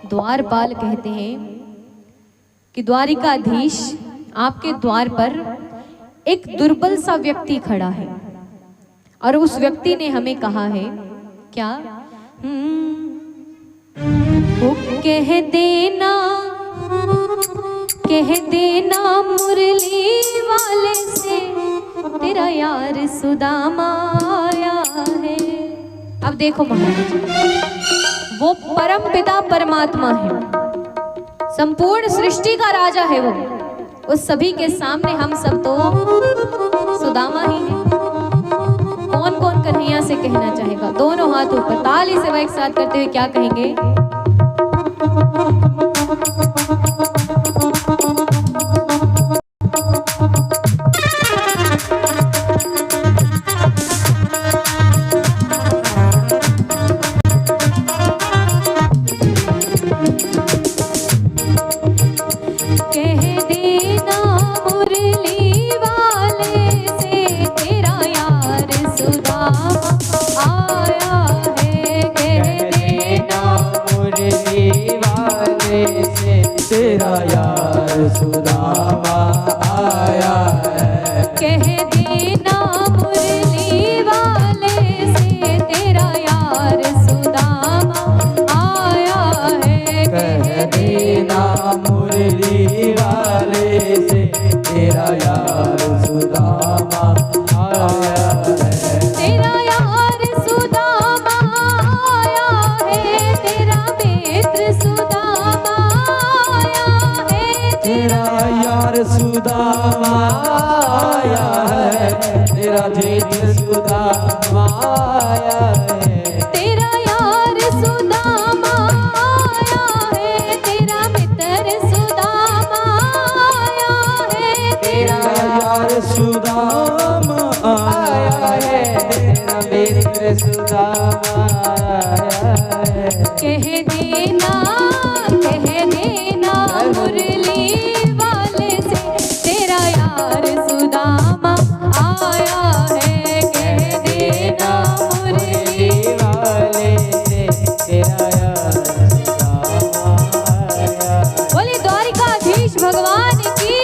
द्वारपाल कहते हैं कि द्वारिकाधीश आपके द्वार पर एक दुर्बल सा व्यक्ति खड़ा है और उस व्यक्ति ने हमें कहा है क्या? वो कह देना मुरली वाले से, तेरा यार सुदामा आया है। अब देखो महाराज, वो परम पिता परमात्मा है, संपूर्ण सृष्टि का राजा है वो। उस सभी के सामने हम सब तो सुदामा ही हैं। कौन कौन कन्हैया से कहना चाहेगा? दोनों हाथ ऊपर, ताली से एक साथ करते हुए क्या कहेंगे? तेरा यार सुदामा आया है। कह देना मुरली वाले से, तेरा यार सुदामा आया है। कह देना मुरली वाले से, तेरा यार सुदामा आया है। तेरा यार सुदामा आया है, तेरा मित्र सुदामा आया है। तेरा यार सुदामा आया है, तेरा जेठ सुदामा आया है। तेरा यार सुदामा आया है, तेरा मित्र सुदामा आया है। तेरा यार सुदामा आया है, तेरा मित्र सुदामा आया है। कह देना मुरली वाले से, तेरा यार सुदामा आया है। कह देना मुरली वाले से, तेरा यार सुदामा आया है। बोले द्वारिकाधीश भगवान की।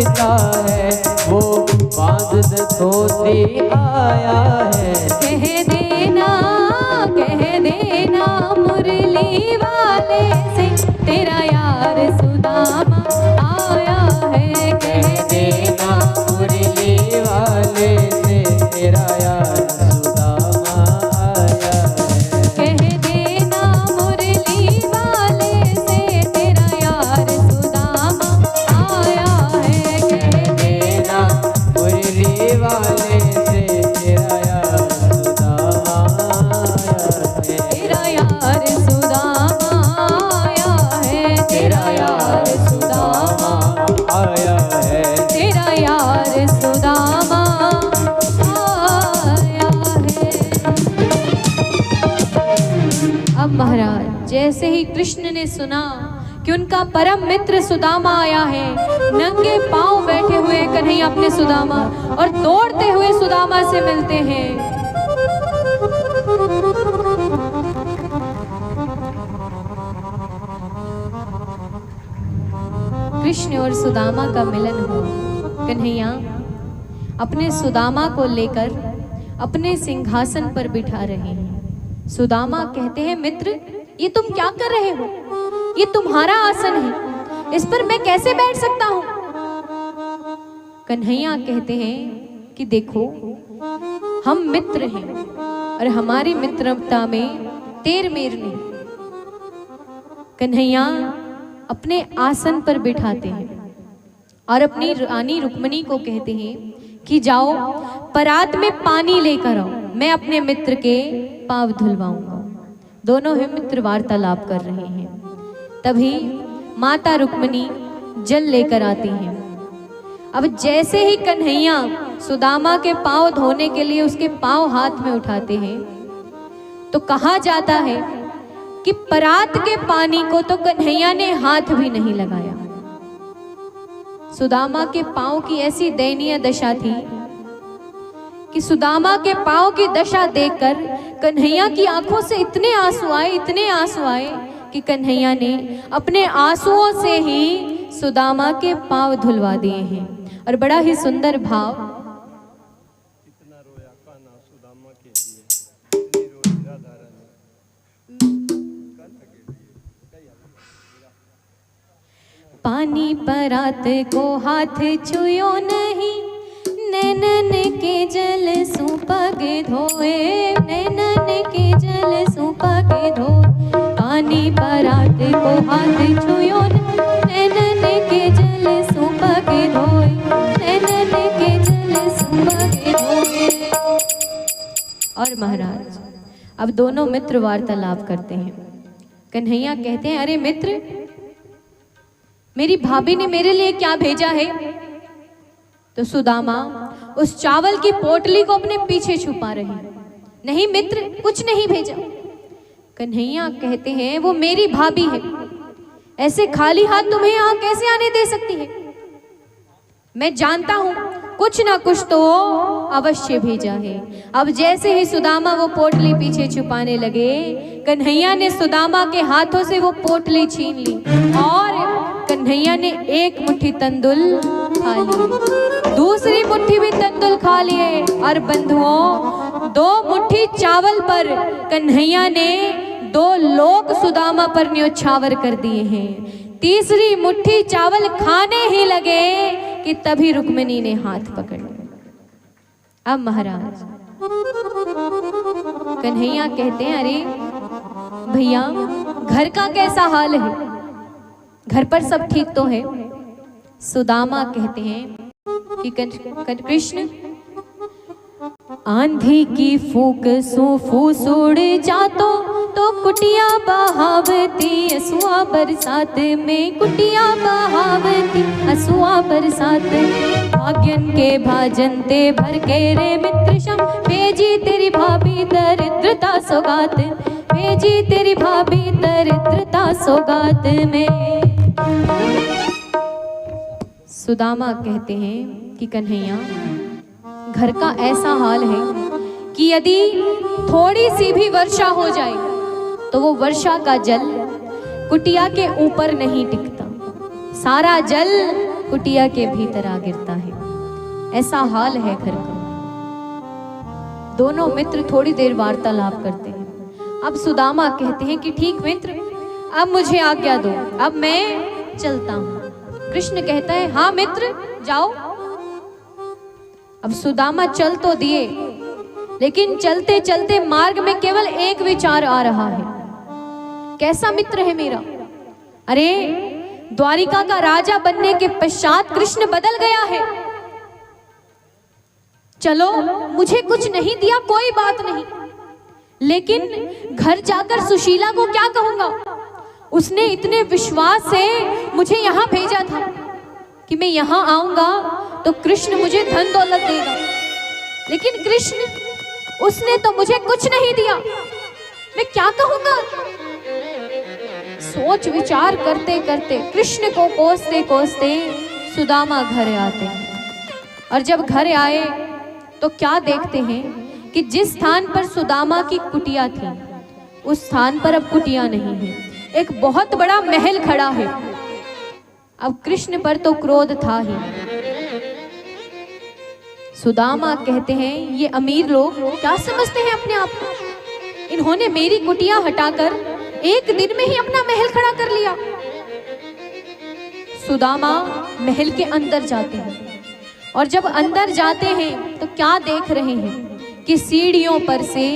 बांधता है, वो बांध धोती आया है। कह देना मुरली वाले से तेरा यार सुदामा आया है। कह देना मुरली वाले से तेरा यार सुदामा आया है। कह देना मुरली वाले से तेरा यार सुदामा आया है। कह देना मुरली वाले से तेरा यार सुदामा आया है। तेरा यार सुदामा आया है। तेरा यार सुदामा आया है। तेरा यार सुदामा आया है। अब महाराज जैसे ही कृष्ण ने सुना कि उनका परम मित्र सुदामा आया है, नंगे पांव बैठे हुए कन्हैया अपने सुदामा और दौड़ते हुए सुदामा से मिलते हैं। कृष्ण और सुदामा का मिलन हुआ। कन्हैया अपने सुदामा को लेकर अपने सिंहासन पर बिठा रहे हैं। सुदामा कहते हैं, मित्र ये तुम क्या कर रहे हो? ये तुम्हारा आसन है, इस पर मैं कैसे बैठ सकता हूँ? कन्हैया कहते हैं कि देखो हम मित्र हैं और हमारी मित्रता में तेर मेर नहीं। कन्हैया अपने आसन पर बिठाते हैं और अपनी रानी रुक्मणी को कहते हैं कि जाओ परात में पानी लेकर आओ, मैं अपने मित्र के पांव धुलवाऊंगा। दोनों ही मित्र वार्तालाप कर रहे हैं। तभी माता रुक्मणी जल लेकर आती हैं। अब जैसे ही कन्हैया सुदामा के पांव धोने के लिए उसके पांव हाथ में उठाते हैं तो कहा जाता है कि परात के पानी को तो कन्हैया ने हाथ भी नहीं लगाया। सुदामा के पांव की ऐसी दयनीय दशा थी कि सुदामा के पांव की दशा देखकर कन्हैया की आंखों से इतने आंसू आए कि कन्हैया ने अपने आंसुओं से ही सुदामा के पांव धुलवा दिए हैं। और बड़ा ही सुंदर भाव, इतना रोया कान्हा सुदामा के लिए, इतनी रोई राधा रानी कान्हा के लिए। पानी परात को हाथ छुयो नहीं, नैनन के जल सुपग धोए, नैनन के जल सुपग धोए। पानी परात को हाथ छुयो नैनन के जल सुपग धोए, नैनन के जल सुपग धोए। और महाराज अब दोनों मित्र वार्तालाप करते हैं। कन्हैया कहते हैं, अरे मित्र मेरी भाभी ने मेरे लिए क्या भेजा है? तो सुदामा उस चावल की पोटली को अपने पीछे छुपा रहे हैं। नहीं मित्र कुछ नहीं भेजा। कन्हैया कहते हैं, वो मेरी भाभी है, ऐसे खाली हाथ तुम्हें यहाँ कैसे आने दे सकती है? मैं जानता हूं कुछ ना कुछ तो अवश्य भेजा है। अब जैसे ही सुदामा वो पोटली पीछे छुपाने लगे, कन्हैया ने सुदामा के हाथों से वो पोटली छीन ली और कन्हैया ने एक मुट्ठी तंदुल खा ली, दूसरी मुट्ठी भी तंदुल खा लिए। और बंधुओं 2 मुट्ठी चावल पर कन्हैया ने 2 लोक सुदामा पर न्योछावर कर दिए हैं। तीसरी मुट्ठी चावल खाने ही लगे कि तभी रुक्मिणी ने हाथ पकड़ लिया। अब महाराज कन्हैया कहते हैं, अरे भैया घर का कैसा हाल है? घर पर सब ठीक तो है? सुदामा कहते हैं कि कृष्ण आंधी की फूक फूस उड़ जातो तो कुटिया बहावती, असुआ बरसात में कुटिया बहावती, असुआ बरसात। भाग्यन के भाजन ते भर के रे मित्र शम, भेजी तेरी भाभी दरिद्रता सौगात, भेजी तेरी भाभी दरिद्रता सौगात में। सुदामा कहते हैं कि कन्हैया घर का ऐसा हाल है कि यदि थोड़ी सी भी वर्षा हो जाए तो वो वर्षा का जल कुटिया के ऊपर नहीं टिकता, सारा जल कुटिया के भीतर आ गिरता है। ऐसा हाल है घर का। दोनों मित्र थोड़ी देर वार्तालाप करते हैं। अब सुदामा कहते हैं कि ठीक मित्र, अब मुझे आज्ञा दो, अब मैं चलता हूं। कृष्ण कहता है हाँ मित्र जाओ। अब सुदामा चल तो दिए, लेकिन चलते चलते मार्ग में केवल एक विचार आ रहा है, कैसा मित्र है मेरा। अरे द्वारिका का राजा बनने के पश्चात कृष्ण बदल गया है। चलो मुझे कुछ नहीं दिया कोई बात नहीं, लेकिन घर जाकर सुशीला को क्या कहूंगा। उसने इतने विश्वास से मुझे यहां भेजा था कि मैं यहां आऊंगा तो कृष्ण मुझे धन दौलत देगा, लेकिन कृष्ण उसने तो मुझे कुछ नहीं दिया, मैं क्या कहूंगा। सोच विचार करते करते कृष्ण को कोसते कोसते सुदामा घर आते हैं। और जब घर आए तो क्या देखते हैं कि जिस स्थान पर सुदामा की कुटिया थी उस स्थान पर अब कुटिया नहीं है, एक बहुत बड़ा महल खड़ा है। अब कृष्ण पर तो क्रोध था ही। सुदामा कहते हैं ये अमीर लोग क्या समझते हैं अपने आप को, इन्होंने मेरी कुटिया हटाकर एक दिन में ही अपना महल खड़ा कर लिया। सुदामा महल के अंदर जाते हैं और जब अंदर जाते हैं तो क्या देख रहे हैं कि सीढ़ियों पर से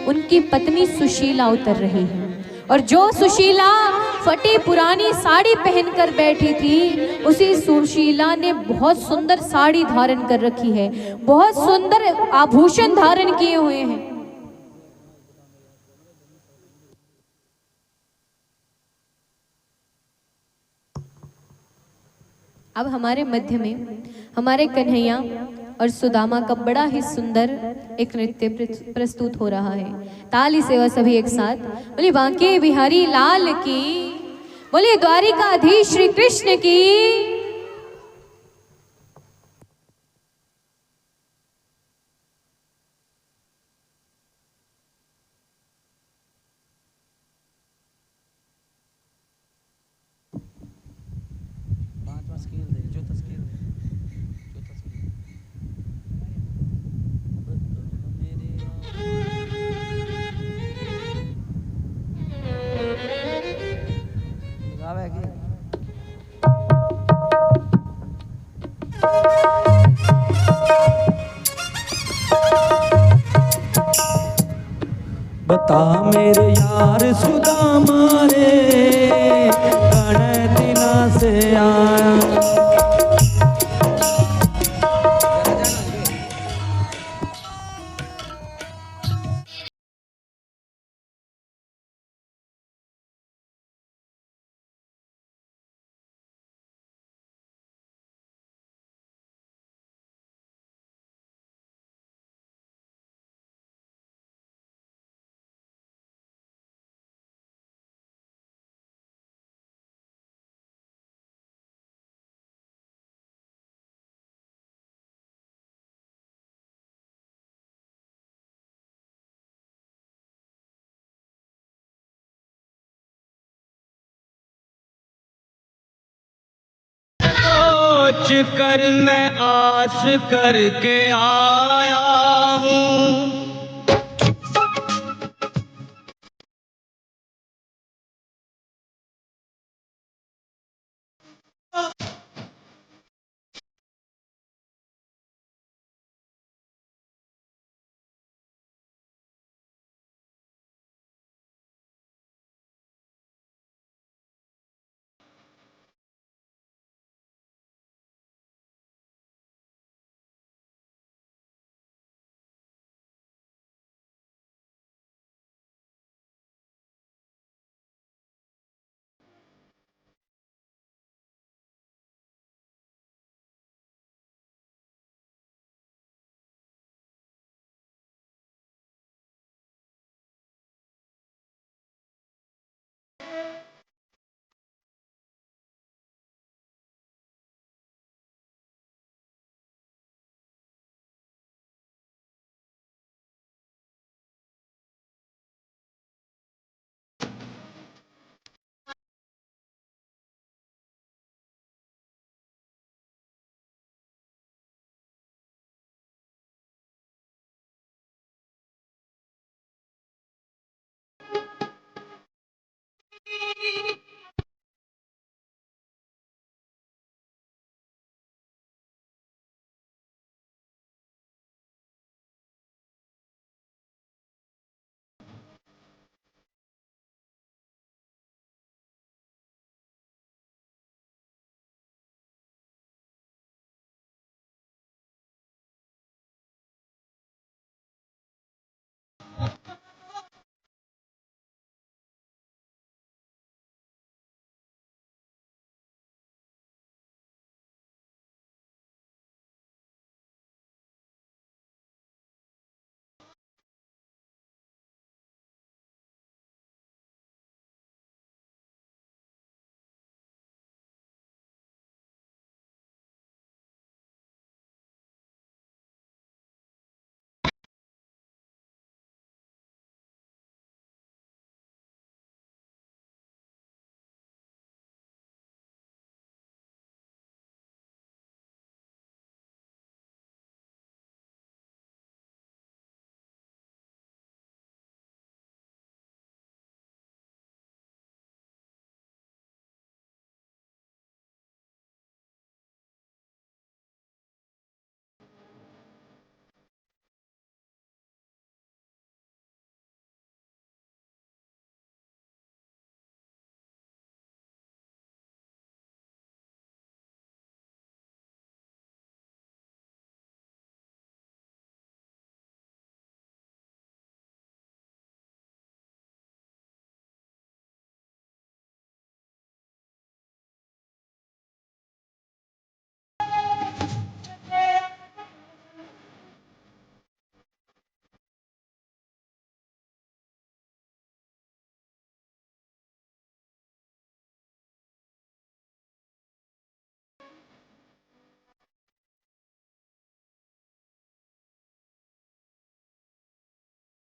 उनकी पत्नी सुशीला उतर रही है। और जो सुशीला फटी पुरानी साड़ी पहनकर बैठी थी, उसी सुशीला ने बहुत सुंदर साड़ी धारण कर रखी है, बहुत सुंदर आभूषण धारण किए हुए हैं। अब हमारे मध्य में हमारे कन्हैया और सुदामा का बड़ा ही सुंदर एक नृत्य प्रस्तुत हो रहा है। ताली सेवा सभी एक साथ। बोले बांके बिहारी लाल की, बोले द्वारिकाधीश श्री कृष्ण की। बता मेरे यार सुदामा रे, घणे दिना से आया। सोच कर मैं आस करके आया हूँ।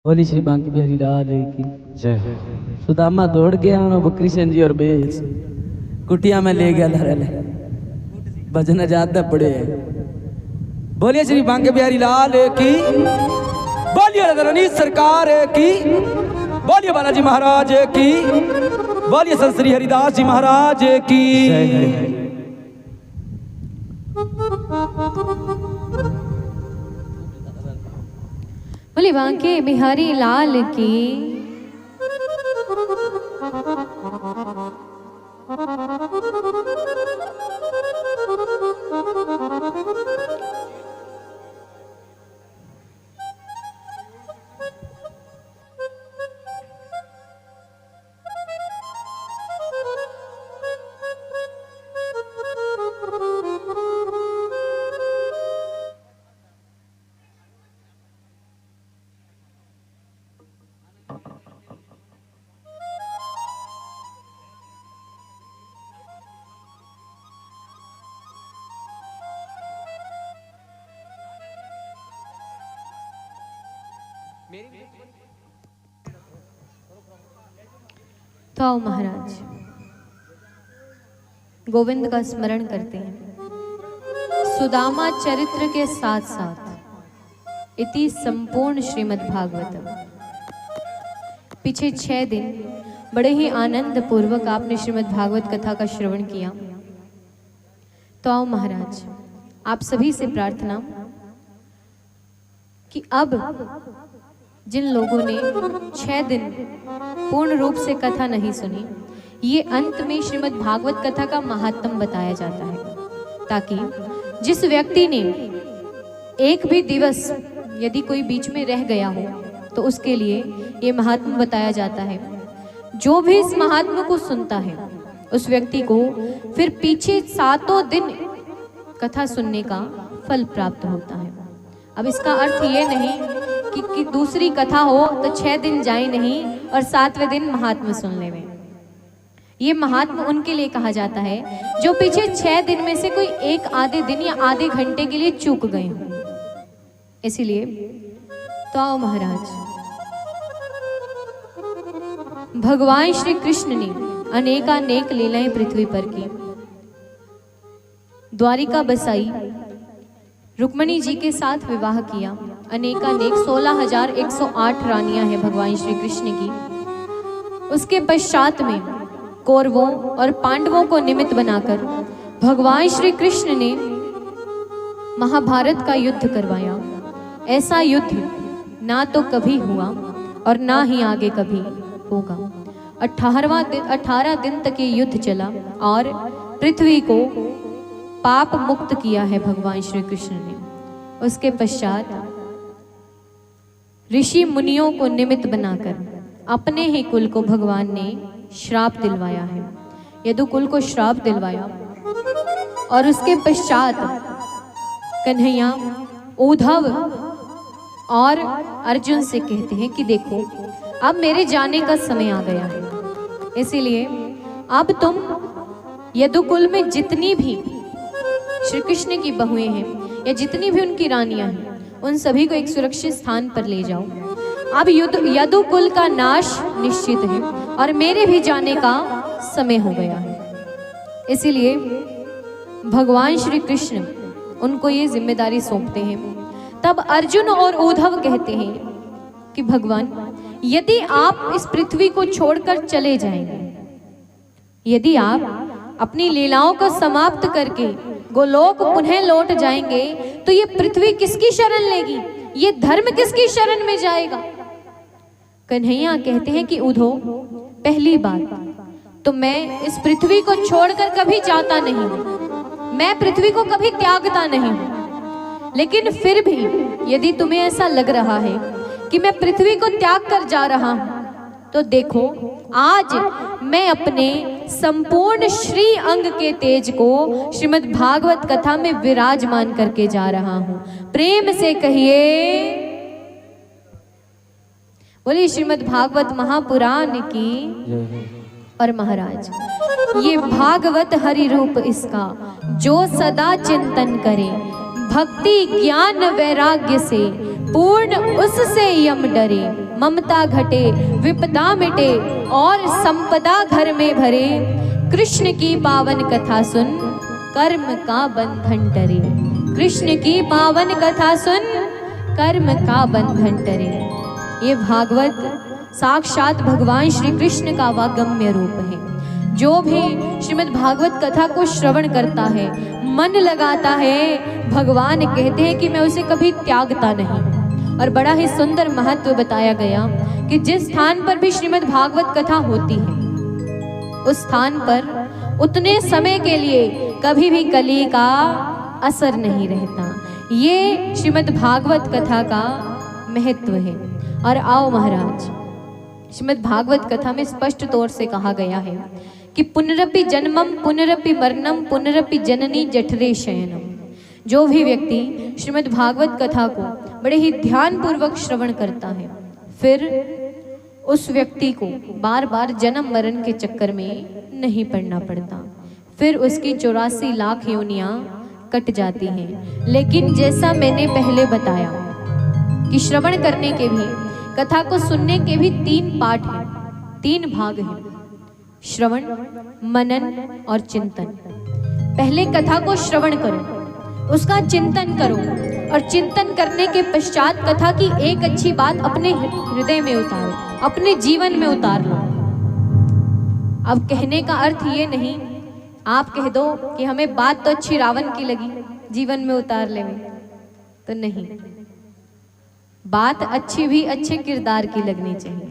बोली श्री बांकी बिहारी लाल की जय। सुदामा दौड़ गया बकरी सेन जी और बेस कुटिया में ले गया लहरे भजन ज्यादा पड़े। बोलिए श्री बांके बिहारी लाल की, बोलिए रनी सरकार की, बोलिए बालाजी महाराज की, बोलिए संत श्री हरिदास जी महाराज की। बोले बांके बिहारी लाल की। तो आओ महाराज गोविंद का स्मरण करते हैं। सुदामा चरित्र के साथ साथ इति संपूर्ण श्रीमद् भागवतम। पीछे 6 दिन बड़े ही आनंद पूर्वक आपने श्रीमद् भागवत कथा का श्रवण किया। तो आओ महाराज आप सभी से प्रार्थना कि अब जिन लोगों ने 6 दिन पूर्ण रूप से कथा नहीं सुनी, ये अंत में श्रीमद् भागवत कथा का महात्म बताया जाता है, ताकि जिस व्यक्ति ने एक भी दिवस यदि कोई बीच में रह गया हो तो उसके लिए ये महात्म बताया जाता है। जो भी इस महात्म को सुनता है उस व्यक्ति को फिर पीछे 7 दिन कथा सुनने का फल प्राप्त होता है। अब इसका अर्थ ये नहीं कि दूसरी कथा हो तो 6 दिन जाए नहीं और 7वें दिन महात्म सुनने में। ये महात्म उनके लिए कहा जाता है जो पीछे 6 दिन में से कोई एक आधे दिन या आधे घंटे के लिए चूक गए हों। इसीलिए तो आओ महाराज, भगवान श्री कृष्ण ने अनेकानेक लीलाएं पृथ्वी पर की। द्वारिका बसाई, रुक्मणी जी के साथ विवाह किया, अनेकानेक 16,108 रानियां हैं भगवान श्री कृष्ण की। उसके पश्चात में कौरवों और पांडवों को निमित्त बनाकर भगवान श्री कृष्ण ने महाभारत का युद्ध करवाया। ऐसा युद्ध ना तो कभी हुआ और ना ही आगे कभी होगा। 18 दिन तक ये युद्ध चला और पृथ्वी को पाप मुक्त किया है भगवान श्री कृष्ण ने। उसके पश्चात ऋषि मुनियों को निमित्त बनाकर अपने ही कुल को भगवान ने श्राप दिलवाया है। यदुकुल को श्राप दिलवाया और उसके पश्चात कन्हैया उद्धव और अर्जुन से कहते हैं कि देखो अब मेरे जाने का समय आ गया है, इसीलिए अब तुम यदुकुल में जितनी भी श्री कृष्ण की बहुएं हैं या जितनी भी उनकी रानियां हैं उन सभी को एक सुरक्षित स्थान पर ले जाओ। अब यदुकुल का नाश निश्चित है और मेरे भी जाने का समय हो गया है। इसीलिए भगवान श्री कृष्ण उनको ये जिम्मेदारी सौंपते हैं। तब अर्जुन और उद्धव कहते हैं कि भगवान यदि आप इस पृथ्वी को छोड़कर चले जाएंगे, यदि आप अपनी लीलाओं को समाप्त करके गोलोक पुनः लौट जाएंगे तो ये पृथ्वी किसकी शरण लेगी, ये धर्म किसकी शरण में जाएगा। कन्हैया कहते हैं कि उद्धव पहली बात तो मैं इस पृथ्वी को छोड़कर कभी जाता नहीं हूं, मैं पृथ्वी को कभी त्यागता नहीं हूं, लेकिन फिर भी यदि तुम्हें ऐसा लग रहा है कि मैं पृथ्वी को त्याग कर जा रहा हूं तो देखो आज मैं अपने संपूर्ण श्री अंग के तेज को श्रीमद् भागवत कथा में विराजमान करके जा रहा हूं। प्रेम से कहिए बोलिए श्रीमद् भागवत महापुराण की। और महाराज ये भागवत हरि रूप इसका जो सदा चिंतन करे, भक्ति ज्ञान वैराग्य से पूर्ण उससे यम डरे, ममता घटे, विपदा मिटे और संपदा घर में भरे। कृष्ण की पावन कथा सुन, कर्म का बंधन टरे। कृष्ण की पावन कथा सुन, कर्म का बंधन टरे। ये भागवत साक्षात भगवान श्री कृष्ण का वागम्य रूप है। जो भी श्रीमद् भागवत कथा को श्रवण करता है, मन लगाता है, भगवान कहते हैं कि मैं उसे कभी त्यागता नहीं। और बड़ा ही सुंदर महत्व बताया गया कि जिस स्थान पर भी श्रीमद् भागवत कथा होती है, उस स्थान पर उतने समय के लिए कभी भी कली का असर नहीं रहता। ये श्रीमद् भागवत कथा का महत्व है। और आओ महाराज, श्रीमद् भागवत कथा में स्पष्ट तौर से कहा गया है कि पुनरपि जन्मम पुनरपि मरणम पुनरपि जननी जठरे शयनम। जो भी व्यक्ति श्रीमद् भागवत कथा को बड़े ही ध्यान पूर्वक श्रवण करता है, फिर उस व्यक्ति को बार बार जन्म मरण के चक्कर में नहीं पड़ना पड़ता। फिर उसकी 84 लाख योनियां कट जाती हैं। लेकिन जैसा मैंने पहले बताया कि श्रवण करने के भी, कथा को सुनने के भी 3 पार्ट हैं, 3 भाग हैं, श्रवण, मनन और चिंतन। पहले कथा को श्रवण करो, उसका चिंतन करो, और चिंतन करने के पश्चात कथा की एक अच्छी बात अपने हृदय में उतारो, अपने जीवन में उतार लो। अब कहने का अर्थ ये नहीं आप कह दो कि हमें बात तो अच्छी रावण की लगी, जीवन में उतार ले, तो नहीं, बात अच्छी भी अच्छे किरदार की लगनी चाहिए।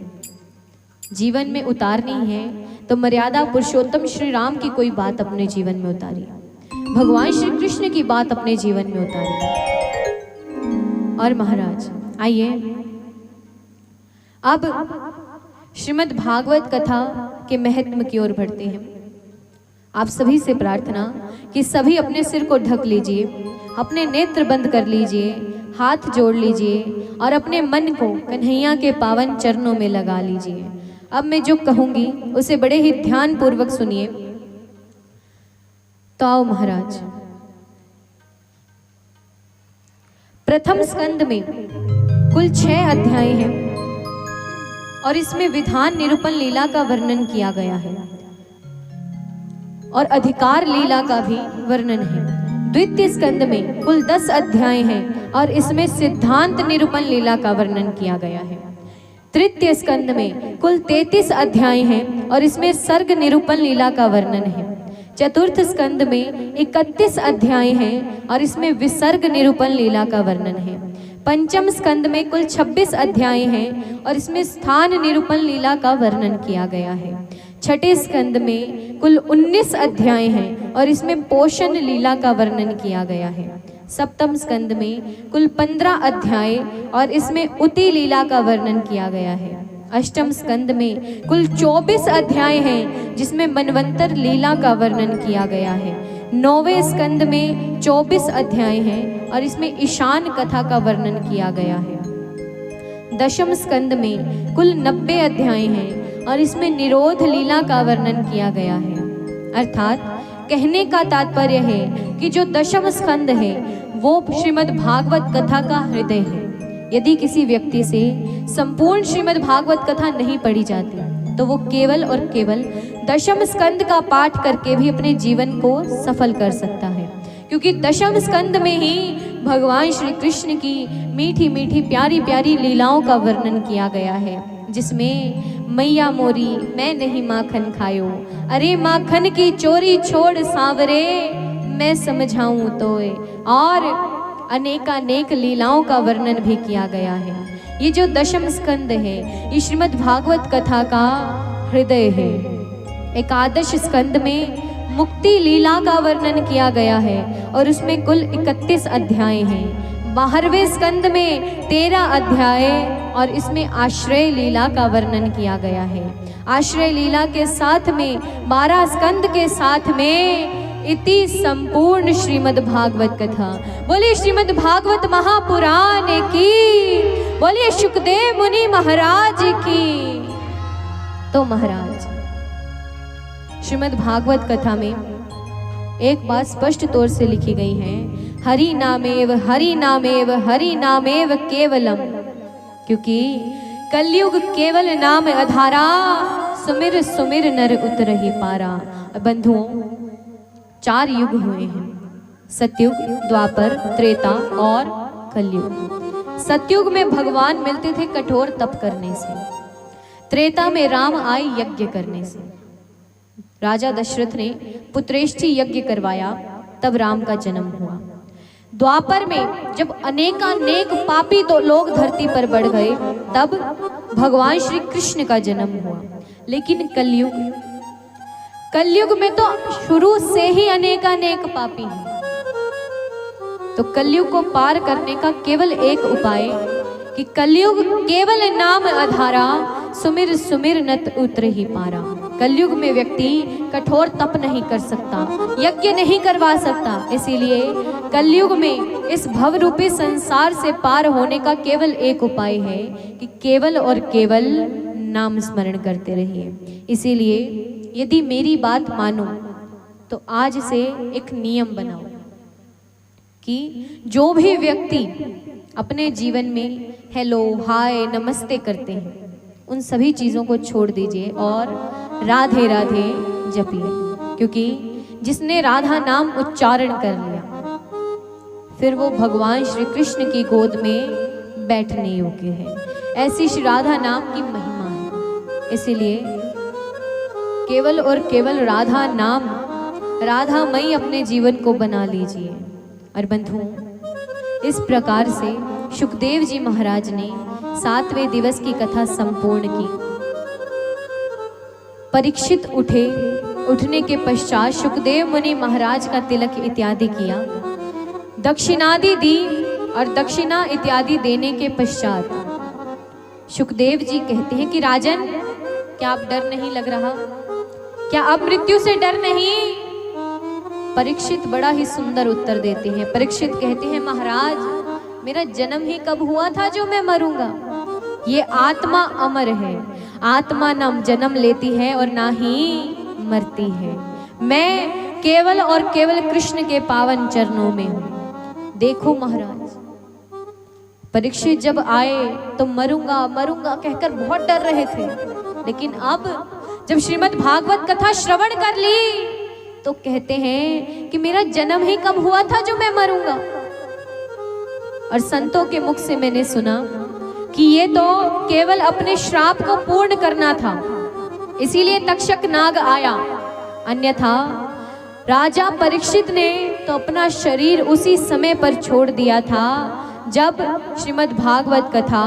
जीवन में उतारनी है तो मर्यादा पुरुषोत्तम श्री राम की कोई बात अपने जीवन में उतारिए, भगवान श्री कृष्ण की बात अपने जीवन में उतारिए। और महाराज आइए अब श्रीमद् भागवत कथा के महत्व की ओर बढ़ते हैं। आप सभी से प्रार्थना कि सभी अपने सिर को ढक लीजिए, अपने नेत्र बंद कर लीजिए, हाथ जोड़ लीजिए और अपने मन को कन्हैया के पावन चरणों में लगा लीजिए। अब मैं जो कहूंगी उसे बड़े ही ध्यान पूर्वक सुनिए। तो आओ महाराज, प्रथम स्कंद में कुल 6 अध्याय हैं और इसमें विधान निरूपण लीला का वर्णन किया गया है और अधिकार लीला का भी वर्णन है। द्वितीय स्कंद में कुल 10 अध्याय हैं और इसमें सिद्धांत निरूपण लीला का वर्णन किया गया है। तृतीय स्कंद में कुल 33 अध्याय हैं और इसमें सर्ग निरूपण लीला का वर्णन है। चतुर्थ स्कंद में 31 अध्याय हैं और इसमें विसर्ग निरूपण लीला का वर्णन है। पंचम स्कंद में कुल 26 अध्याय हैं और इसमें स्थान निरूपण लीला का वर्णन किया गया है। छठे स्कंद में कुल 19 अध्याय हैं और इसमें पोषण लीला का वर्णन किया गया है। सप्तम स्कंद में कुल 15 अध्याय और इसमें उति लीला का वर्णन किया गया है। अष्टम स्कंद में कुल 24 अध्याय हैं जिसमें मनवंतर लीला का वर्णन किया गया है। नौवें स्कंद में 24 अध्याय हैं और इसमें ईशान कथा का वर्णन किया गया है। दशम स्कंद में कुल 90 अध्याय हैं और इसमें निरोध लीला का वर्णन किया गया है। अर्थात कहने का तात्पर्य है कि जो दशम स्कंद है वो श्रीमद् भागवत कथा का हृदय है। यदि किसी व्यक्ति से संपूर्ण श्रीमद् भागवत कथा नहीं पढ़ी जाती तो वो केवल और केवल दशम स्कंद का पाठ करके भी अपने जीवन को सफल कर सकता है, क्योंकि दशम स्कंद में ही भगवान श्री कृष्ण की मीठी मीठी प्यारी प्यारी लीलाओं का वर्णन किया गया है, जिसमें मैया मोरी मैं नहीं माखन खायो, अरे माखन की चोरी छोड़ सांवरे मैं समझाऊं तोए, और अनेकानेक लीलाओं का वर्णन भी किया गया है। ये जो दशम स्कंद है ये श्रीमद् भागवत कथा का हृदय है। एकादश स्कंद में मुक्ति लीला का वर्णन किया गया है और उसमें कुल 31 अध्याय हैं। 12वें स्कंद में 13 अध्याय और इसमें आश्रय लीला का वर्णन किया गया है। आश्रय लीला के साथ में 12 स्कंद के साथ में इति संपूर्ण श्रीमद् भागवत कथा। बोलिए श्रीमद् भागवत महापुराण की, बोलिए शुकदेव मुनि महाराज की। तो महाराज श्रीमद् भागवत कथा में एक बात स्पष्ट तौर से लिखी गई है, हरि नामेव हरि नामेव हरि नामेव केवलम, क्योंकि कलयुग केवल नाम अधारा, सुमिर सुमिर नर उतरहि पारा। बंधुओं, 4 युग हुए हैं, सतयुग, द्वापर, त्रेता और कलयुग। सतयुग में भगवान मिलते थे कठोर तप करने से, त्रेता में राम आए यज्ञ करने से। राजा दशरथ ने पुत्रेष्टि यज्ञ करवाया, तब राम का जन्म हुआ। द्वापर में जब अनेकानेक पापी तो लोग धरती पर बढ़ गए, तब भगवान श्री कृष्ण का जन्म हुआ। लेकिन कलयुग में तो शुरू से ही अनेकानेक पापी हैं। तो कलयुग को पार करने का केवल एक उपाय कि कलयुग केवल नाम आधारा, सुमिर सुमिर नत उतरहि पारा। कलयुग में व्यक्ति कठोर तप नहीं कर सकता, यज्ञ नहीं करवा सकता। इसीलिए कलयुग में इस भव रूपी संसार से पार होने का केवल एक उपाय है कि केवल और केवल नाम स्मरण करते रहिए। इसीलिए यदि मेरी बात मानो तो आज से एक नियम बनाओ कि जो भी व्यक्ति अपने जीवन में हेलो, हाय, नमस्ते करते हैं, उन सभी चीज़ों को छोड़ दीजिए और राधे राधे जपिए। क्योंकि जिसने राधा नाम उच्चारण कर लिया, फिर वो भगवान श्री कृष्ण की गोद में बैठने योग्य है। ऐसी श्री राधा नाम की महिमा है। इसीलिए केवल और केवल राधा नाम, राधामयी अपने जीवन को बना लीजिए। और बंधुओं, इस प्रकार से सुखदेव जी महाराज ने 7वें दिवस की कथा संपूर्ण की। परीक्षित उठे, उठने के पश्चात सुखदेव मुनि महाराज का तिलक इत्यादि किया, दक्षिणादि दी और दक्षिणा इत्यादि देने के पश्चात सुखदेव जी कहते हैं कि राजन, क्या आप डर नहीं लग रहा? क्या आप मृत्यु से डर नहीं? परीक्षित बड़ा ही सुंदर उत्तर देते हैं। परीक्षित कहते हैं, महाराज, मेरा जन्म ही कब हुआ था जो मैं मरूंगा? ये आत्मा अमर है, आत्मा ना जन्म लेती है और ना ही मरती है। मैं केवल और केवल कृष्ण के पावन चरणों में हूं। देखो महाराज, परीक्षित जब आए तो मरूंगा मरूंगा कहकर बहुत डर रहे थे, लेकिन अब जब श्रीमद् भागवत कथा श्रवण कर ली तो कहते हैं कि मेरा जन्म ही कब हुआ था जो मैं मरूंगा। और संतों के मुख से मैंने सुना कि ये तो केवल अपने श्राप को पूर्ण करना था, इसीलिए तक्षक नाग आया। अन्यथा राजा परीक्षित ने तो अपना शरीर उसी समय पर छोड़ दिया था जब श्रीमद् भागवत कथा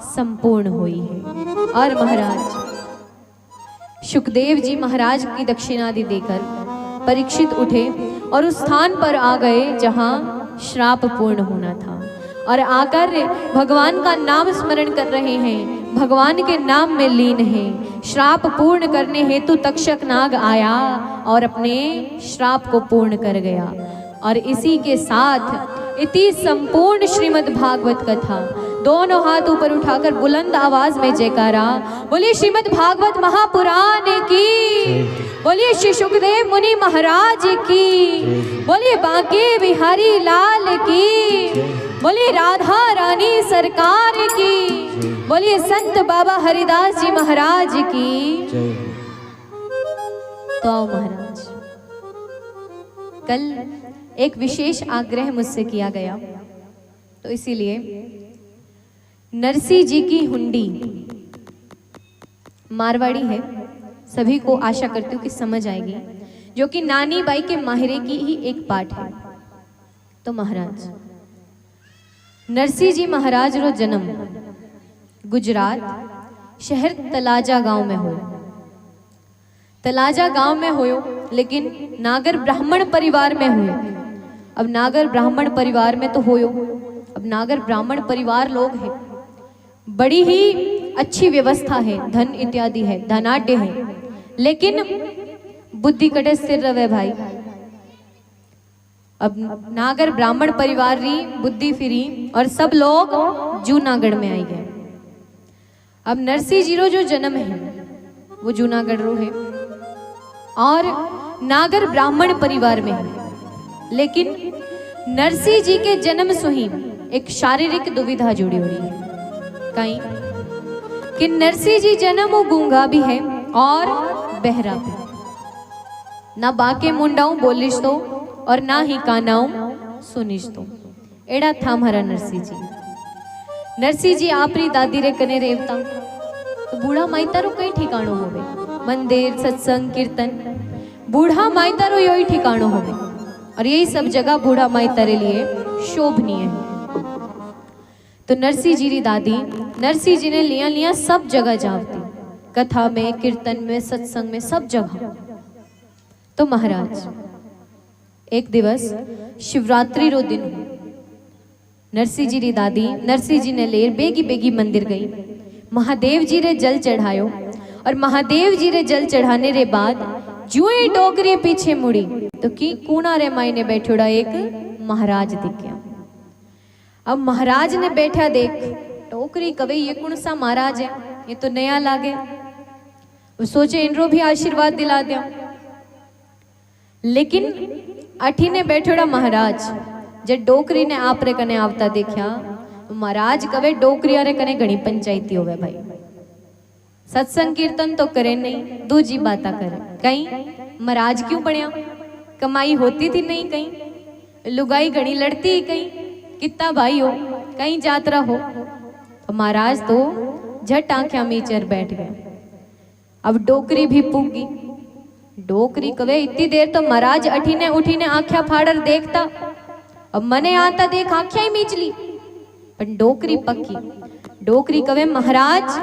संपूर्ण हुई है। और महाराज सुखदेव जी महाराज की दक्षिणादि देकर परीक्षित उठे और उस स्थान पर आ गए जहां श्राप पूर्ण होना था, और आकर भगवान का नाम स्मरण कर रहे हैं, भगवान के नाम में लीन हैं। श्राप पूर्ण करने हेतु तक्षक नाग आया और अपने श्राप को पूर्ण कर गया। और इसी के साथ इति संपूर्ण श्रीमद् भागवत कथा। दोनों हाथ ऊपर उठाकर बुलंद आवाज में जयकारा, बोलिए श्रीमद् भागवत महापुराण की, बोलिए श्री सुखदेव मुनि महाराज की, बोलिए बांके बिहारी लाल की, बोलिए राधा रानी सरकार की, बोलिए संत बाबा हरिदास जी महाराज की। तो आओ महाराज, कल एक विशेष आग्रह मुझसे किया गया, तो इसीलिए नरसी जी की हुंडी मारवाड़ी है, सभी को आशा करती हूँ कि समझ आएगी, जो कि नानी बाई के माहिरे की ही एक पाठ है। तो महाराज नरसी जी महाराज रो जन्म गुजरात शहर तलाजा गांव में हुयो। तलाजा गांव में हुयो, लेकिन नागर ब्राह्मण परिवार में हुयो। अब नागर ब्राह्मण परिवार में तो होयो, अब नागर ब्राह्मण परिवार लोग हैं, बड़ी ही अच्छी व्यवस्था है, धन इत्यादि है, धनाढ्य है, लेकिन बुद्धि कटे स्थिर रहे भाई। अब नागर ब्राह्मण परिवार री बुद्धि फिरी और सब लोग जूनागढ़ में आई गए। अब नरसी जी रो जो जन्म है वो जूनागढ़ रो है और नागर ब्राह्मण परिवार में है, लेकिन नरसी जी के जन्म से ही एक शारीरिक दुविधा जुड़ी हुई है। कहीं कि नरसिंह जी जन्म गूंगा भी है और बहरा भी, ना बाके मुंडाऊ बोलिश तो और ना ही कानाऊ सुनिश तो। एड़ा था हमारा नरसिंह जी। नरसिंह जी आपरी दादी रे कने रेवता तो बूढ़ा माइतारो कई ठिकाणो होवे, मंदिर सत्संग कीर्तन बूढ़ा माइतारो यही ठिकाणो होवे, और यही सब जगह बूढ़ा माइतारे लिए शोभनीय है। तो नरसिंह जी री दादी नरसिंह जी ने लिया लिया सब जगह जावती, कथा में कीर्तन में सत्संग में सब जगह। तो महाराज एक दिवस शिवरात्रि रो दिन नरसिंह जी री दादी नरसिंह जी ने लेर बेगी बेगी मंदिर गई, महादेव जी रे जल चढ़ायो, और महादेव जी रे जल चढ़ाने रे बाद जुए डोगरी पीछे मुड़ी तो की कूणा रे मायने बैठोड़ा एक महाराज दिख गया। अब महाराज ने बैठा देख टोकरी कवे ये कौन सा महाराज है, ये तो नया लागे। वो सोचे इनरो भी आशीर्वाद दिला दिया, लेकिन अठी ने बैठोड़ा महाराज जब डोकरी ने आप रे कने आवता देखा, महाराज कवे डोकरी रे कने घणी पंचायती होवे भाई, सत्संग कीर्तन तो करे नहीं, दूजी बाता करे। कहीं महाराज क्यों बढ़िया, कमाई होती थी नहीं, कहीं लुगाई घणी लड़ती, कहीं कितना भाई हो, कहीं जात्रा हो। तो महाराज तो झट आंखें मीचर बैठ गए। अब डोकरी भी पुगी, डोकरी कवे इतनी देर तो महाराज अठीने उठीने आंख्या फाड़र देखता, अब मने आता देख आंख्या ही मीचली, पर डोकरी पक्की। डोकरी कवे महाराज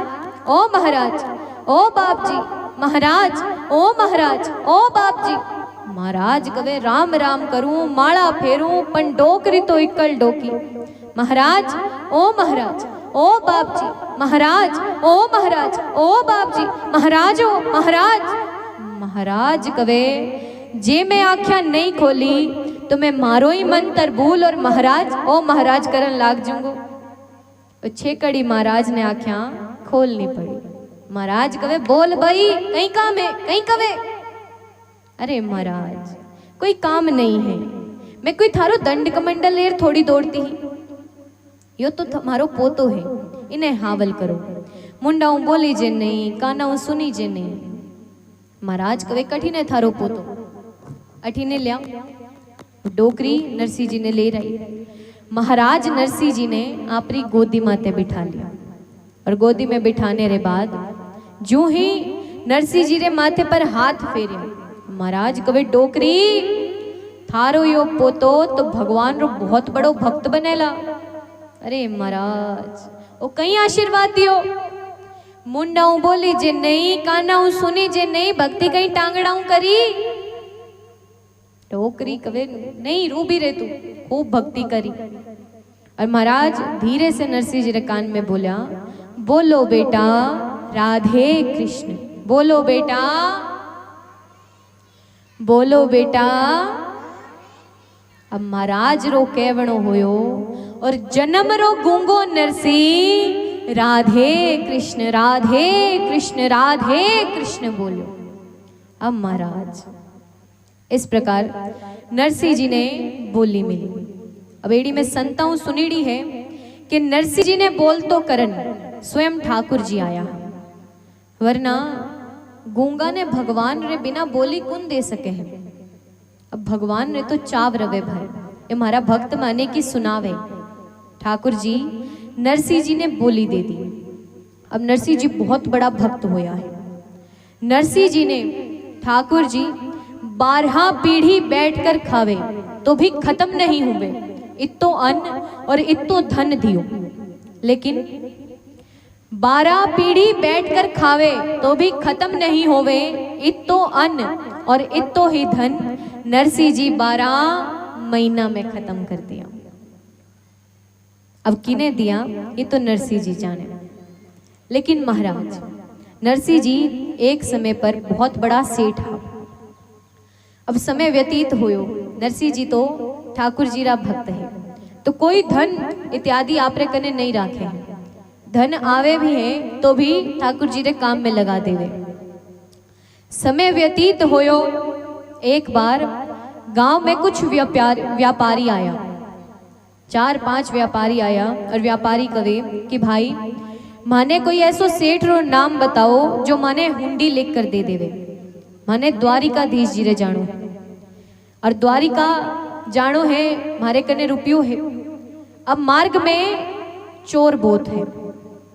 ओ महाराज ओ बाप जी, महाराज ओ महाराज ओ बाप जी। महाराज कवे राम राम करूं माला फेरूं, पण डोकरी तो इकल डोकी। महाराज ओ महाराज ओ बाप जी, महाराज ओ महाराज ओ बाप जी, महाराज ओ महाराज। महाराज कवे जे मैं आख्या नहीं खोली तो मैं मारो ही मन तरबूल और महाराज ओ महाराज करन लाग जूंगो। छेकड़ी महाराज ने आख्या खोलनी पड़ी। महाराज कवे बोल भाई कहीं काम है, कहीं कवे। अरे महाराज कोई काम नहीं है, मैं कोई थारो दंड कमंडल लेर थोड़ी दौड़ती ही, यो तो तुम्हारो पोतो है, इन्हें हावल करो। मुंडाऊ बोली जे नहीं, कानाऊ सुनी जे नहीं। महाराज कवे कठिने थारो पोतो, अठीने लिया। डोकरी नरसिंह जी ने ले रही। महाराज नरसिंह जी ने आपरी गोदी माते बिठा लिया, और गोदी में बिठाने रे बाद जो ही नरसिंह जी रे माथे पर हाथ फेरिया, महाराज कवे डोकरी थारो यो पोतो तो भगवान रो बहुत बड़ो भक्त बनेला। अरे महाराज ओ कहीं आशीर्वाद दियो। मुंडाऊ बोली जे नहीं, कानाऊ सुनी जे नहीं, भक्ति कहीं टांगड़ाऊ करी। डोकरी कवे नहीं रूबी रे तू खूब भक्ति करी। और महाराज धीरे से नरसिंह जी रे कान में बोला, बोलो बेटा राधे कृष्ण, बोलो बेटा, बोलो बेटा। अब महाराज रो केवणो होयो और जन्म रो गूंगो नरसिंह राधे कृष्ण राधे कृष्ण राधे कृष्ण बोलो। अब महाराज इस प्रकार नरसिंह जी ने बोली मिली। अब एड़ी में संताओं सुनीड़ी है कि नरसिंह जी ने बोल तो करन स्वयं ठाकुर जी आया, वरना गूंगा ने भगवान रे बिना बोली कुन दे सके हैं। अब भगवान ने तो चाव रवे भर, ये हमारा भक्त माने की सुनावे। ठाकुर जी नरसिंह जी ने बोली दे दी। अब नरसिंह जी बहुत बड़ा भक्त होया है। नरसिंह जी ने ठाकुर जी 12 पीढ़ी बैठकर खावे तो भी खत्म नहीं हुए, इतो अन्न और इतो धन दियो। लेकिन 12 पीढ़ी बैठकर खावे तो भी खत्म नहीं होवे, इतो अन्न और इतो ही धन नरसिंह जी 12 महीना में खत्म कर दिया। अब किने दिया ये तो नरसिंह जी जाने। लेकिन महाराज नरसिंह जी एक समय पर बहुत बड़ा सेठ था। अब समय व्यतीत होयो, नरसिंह जी तो ठाकुर जी रा भक्त है, तो कोई धन इत्यादि आप रे कने नहीं राखे। धन आवे भी है तो भी ठाकुर जी रे काम में लगा देवे। समय व्यतीत होयो, एक बार गांव में कुछ व्यापारी आया, 4-5 व्यापारी आया और व्यापारी कहे कि भाई माने कोई ऐसो सेठ रो नाम बताओ जो माने हुंडी लिख कर दे देवे। माने द्वारिकाधीश जी रे जानो और द्वारिका जानो है मारे कने रुपयो है। अब मार्ग में चोर बहुत है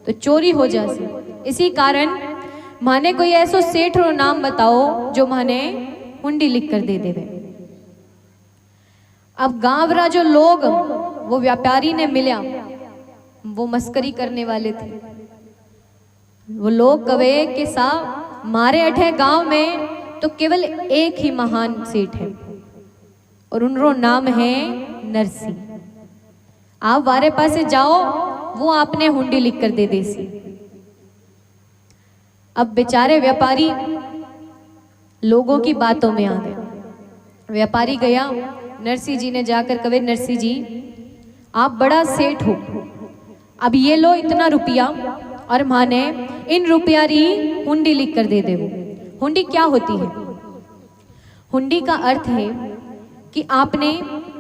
तो चोरी हो जासे, इसी कारण माने कोई ऐसो सेठ रो नाम बताओ जो माने हुंडी लिख कर दे देवे। अब गांव रा जो लोग वो व्यापारी ने मिला, वो मस्करी करने वाले थे। वो लोग कवे कि सा मारे अठे गांव में तो केवल एक ही महान सेठ है और उनरो नाम है नरसी। आप वारे पासे जाओ, वो आपने हुंडी लिख कर दे देसी। अब बेचारे व्यापारी लोगों की बातों में आ गए। व्यापारी गया, नरसी जी ने जाकर कहे, नरसी जी आप बड़ा सेठ हो, अब ये लो इतना रुपया और माने इन रुपया री हुंडी लिख कर दे दे। हुंडी क्या होती है? हुंडी का अर्थ है कि आपने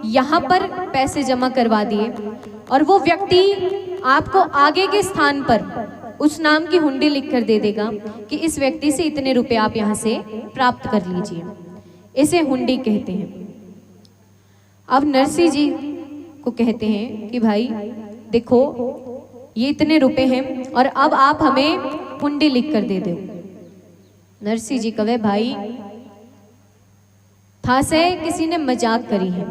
यहाँ पर पैसे जमा करवा दिए और वो व्यक्ति आपको आगे के स्थान पर उस नाम की हुंडी लिख कर दे देगा कि इस व्यक्ति से इतने रुपए आप यहाँ से प्राप्त कर लीजिए। इसे हुंडी कहते हैं। अब नरसी जी को कहते हैं कि भाई देखो ये इतने रुपए हैं और अब आप हमें हुंडी लिख कर दे दो। नरसी जी कहे, भाई था से किसी ने मजाक करी है,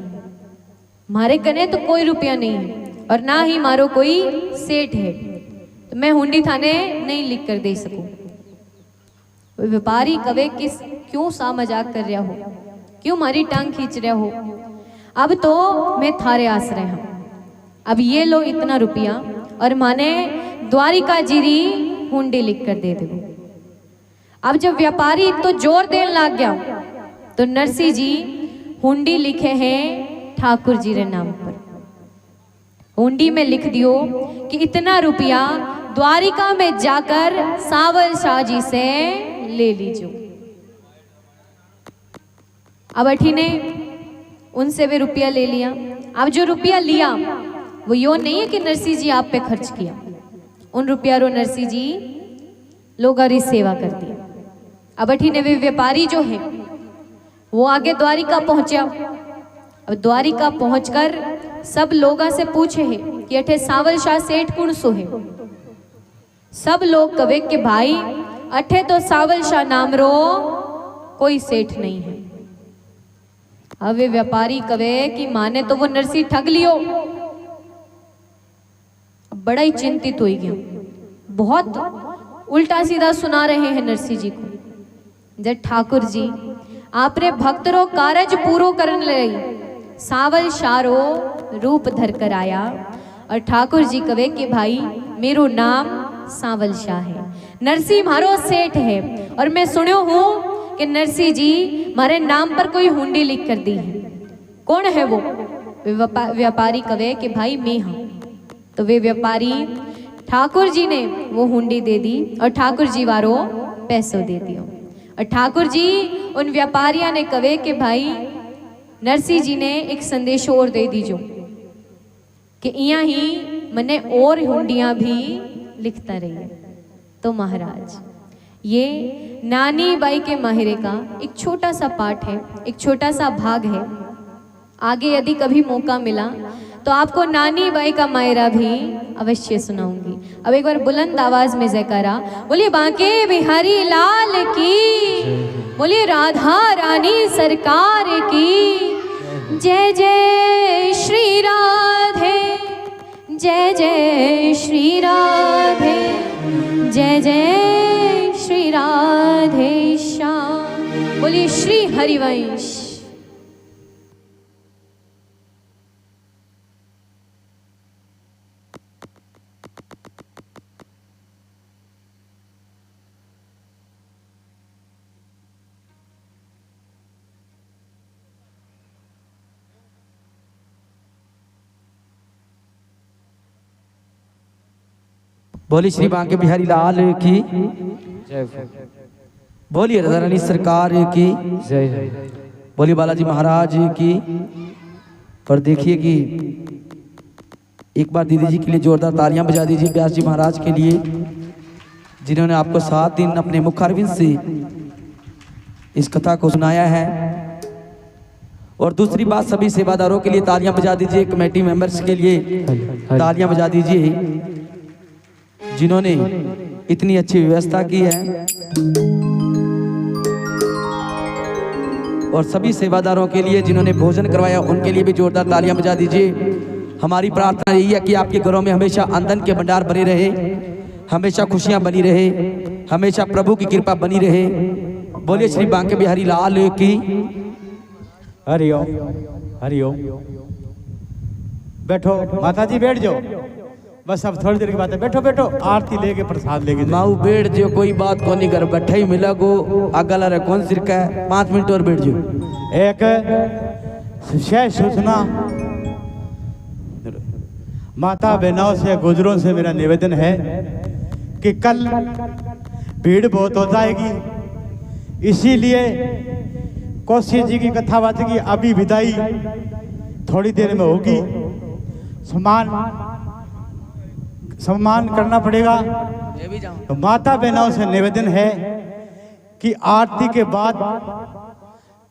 मारे कने तो कोई रुपया नहीं है और ना ही मारो कोई सेठ है, तो मैं हुंडी थाने नहीं लिख कर दे सकूं। व्यापारी कवे किस क्यों सा मजाक कर रहा हो, क्यों मारी टांग खींच रहा हो, अब तो मैं थारे आश्रय हूं, अब ये लो इतना रुपया और माने द्वारिका जीरी हुंडी लिख कर दे दो। अब जब व्यापारी तो जोर देने लग गया तो नरसी जी हुंडी लिखे हैं ठाकुर जी रे नाम पर। हुंडी में लिख दियो कि इतना रुपया द्वारिका में जाकर सावल शाह जी से ले लीजिए। अब अठी ने उनसे भी रुपया ले लिया। अब जो रुपया लिया वो यो नहीं है कि नरसी जी आप पे खर्च किया, उन रुपया रो नरसी जी लोगों की सेवा कर दी। अब अठी ने वे व्यापारी जो है वो आगे द्वारिका पहुंचा। अब द्वारिका पहुंचकर सब लोगों से पूछे है कि अठे सावल शाह सेठ कौन सो है। सब लोग कवे कि भाई अठे तो सावल शाह नाम रो कोई सेठ नहीं है। अब वे व्यापारी कवे कि माने तो वो नरसी ठग लियो। बड़ा ही चिंतित हो गया, बहुत उल्टा सीधा सुना रहे हैं नरसी जी को। जब ठाकुर जी आपरे भक्त रो कारज पूरो करन ले सावल शारो रूप धर कर आया और ठाकुर जी कवे कि भाई मेरो नाम सावल शाह है, नरसी मारो सेठ है और मैं सुनो हूं कि नरसी जी मारे नाम पर कोई हुंडी लिख कर दी है। कौन है वो? व्यापारी कवे कि भाई मैं हूं। तो वे व्यापारी ठाकुर जी ने वो हुंडी दे दी और ठाकुर जी वारो पैसों दे दियो। और ठाकुर जी उन व्यापारिया ने कवे कि भाई नरसी जी ने एक संदेश और दे दीजो कि यहाँ ही मने और हुंडियां भी लिखता रहिए। तो महाराज ये नानी बाई के माहिरे का एक छोटा सा पाठ है, एक छोटा सा भाग है। आगे यदि कभी मौका मिला तो आपको नानी बाई का मायरा भी अवश्य सुनाऊंगी। अब एक बार बुलंद आवाज में जयकारा बोलिए बांके बिहारी लाल की, बोलिए राधा रानी सरकार की। जय जय श्री राधे, जय जय श्री राधे, जय जय श्री राधे श्याम। बोलिए श्री हरिवंश। बोली श्री बांके बिहारी लाल की जय, बोलिए राधा रानी सरकार की जय, बोलिए बालाजी महाराज की। पर देखिए कि एक बार दीदी जी के लिए जोरदार तालियां बजा दीजिए व्यास जी महाराज के लिए, जिन्होंने आपको 7 दिन अपने मुखारविंद से इस कथा को सुनाया है। और दूसरी बात, सभी सेवादारों के लिए तालियां बजा दीजिए, कमेटी मेंबर्स के लिए तालियां बजा दीजिए, जिन्होंने इतनी अच्छी व्यवस्था की है। और सभी सेवादारों के लिए जिन्होंने भोजन करवाया, उनके लिए भी जोरदार तालियां बजा दीजिए। हमारी प्रार्थना यही है कि आपके घरों में हमेशा आनंद के भंडार बने रहे, हमेशा खुशियां बनी रहे, हमेशा प्रभु की कृपा बनी रहे। बोलिए श्री बांके बिहारी लाल की। हरिओम हरिओम। बैठो माता जी, बैठ जाओ, बस अब थोड़ी देर की बात है। बैठो बैठो, आरती लेके प्रसाद लेके माऊ बैठ जो, कोई बात को नहीं कर, बैठा ही मिला गो अगला रे कौन सिर का है, 5 मिनट और बैठ जाओ। एक शय सूचना माता बहनों से, गुजरों से मेरा निवेदन है कि कल भीड़ बहुत हो जाएगी, इसीलिए कौशी जी की कथा वाचेगी, अभी विदाई थोड़ी देर में होगी। सम्मान करना पड़ेगा। तो माता बहनों से निवेदन है कि आरती के बाद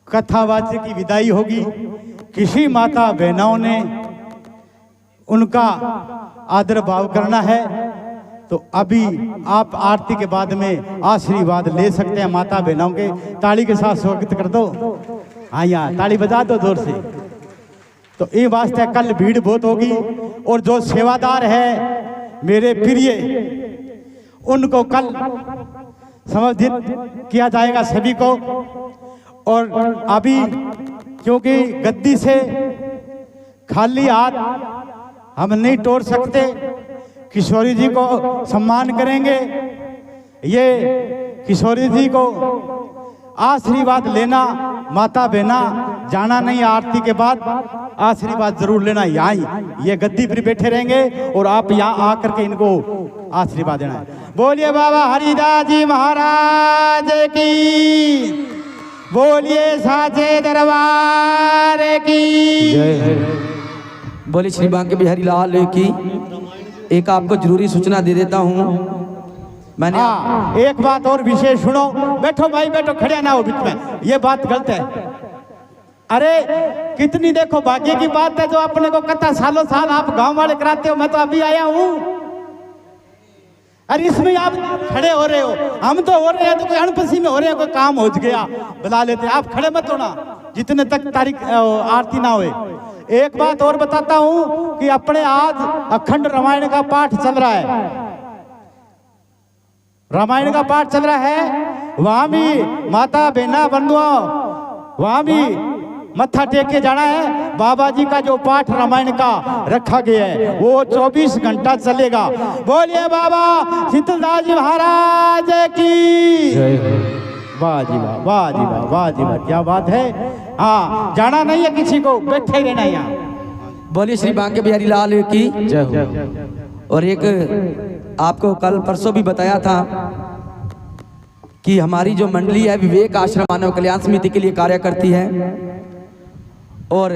कथावाचक की विदाई होगी। किसी माता बहनों ने उनका आदर भाव करना है तो अभी आप आरती के बाद में आशीर्वाद ले सकते हैं माता बहनों के। ताली के साथ स्वागत कर दो। हाँ यार, ताली बजा दो जोर से। तो ये वास्ते कल भीड़ बहुत होगी, और जो सेवादार है मेरे प्रिय, उनको कल संबोधित किया जाएगा सभी को। और अभी क्योंकि गद्दी से खाली हाथ हम नहीं तोड़ सकते, किशोरी जी को सम्मान करेंगे। ये किशोरी जी को आशीर्वाद लेना, माता बहना जाना नहीं, आरती के बाद आशीर्वाद जरूर लेना। यहाँ ये गद्दी पर बैठे रहेंगे और आप यहाँ आकर के इनको आशीर्वाद देना है। बोलिए बाबा हरिदास जी महाराज की, बोलिए साचे दरबार की। बोले श्री बांके बिहारी लाल की। एक आपको जरूरी सूचना दे देता हूँ। मैंने एक बात और विशेष सुनो। बैठो भाई बैठो, खड़े ना हो बीच में, ये बात गलत है। अरे कितनी देखो भाग्य की बात है जो अपने को कथा सालों साल आप गांव वाले कराते हो, मैं तो अभी आया हूँ। अरे इसमें आप खड़े हो रहे हो, हम तो हो रहे हैं तो कोई अनपसी में हो रहे हैं, कोई काम हो गया बुला लेते। आप खड़े मत होना जितने तक तारीख आरती ना होए। एक बात और बताता हूं कि अपने आज अखंड रामायण का पाठ चल रहा है, रामायण का पाठ चल रहा है। वहां भी माता बहना बंधुओं, वहां भी मत्था टेक के जाना है। बाबा जी का जो पाठ रामायण का रखा गया है वो 24 घंटा चलेगा। बोलिए बाबा शीतलदास जी महाराज की। वाह जी वाह, वाह जी वाह, वाह जी वाह, क्या बात है। हाँ, जाना नहीं है किसी को, बैठे रहना यहाँ। बोलिए श्री बांके बिहारी लाल की जय हो। और एक आपको कल परसों भी बताया था कि हमारी जो मंडली है विवेक आश्रम मानव कल्याण समिति के लिए कार्य करती है। और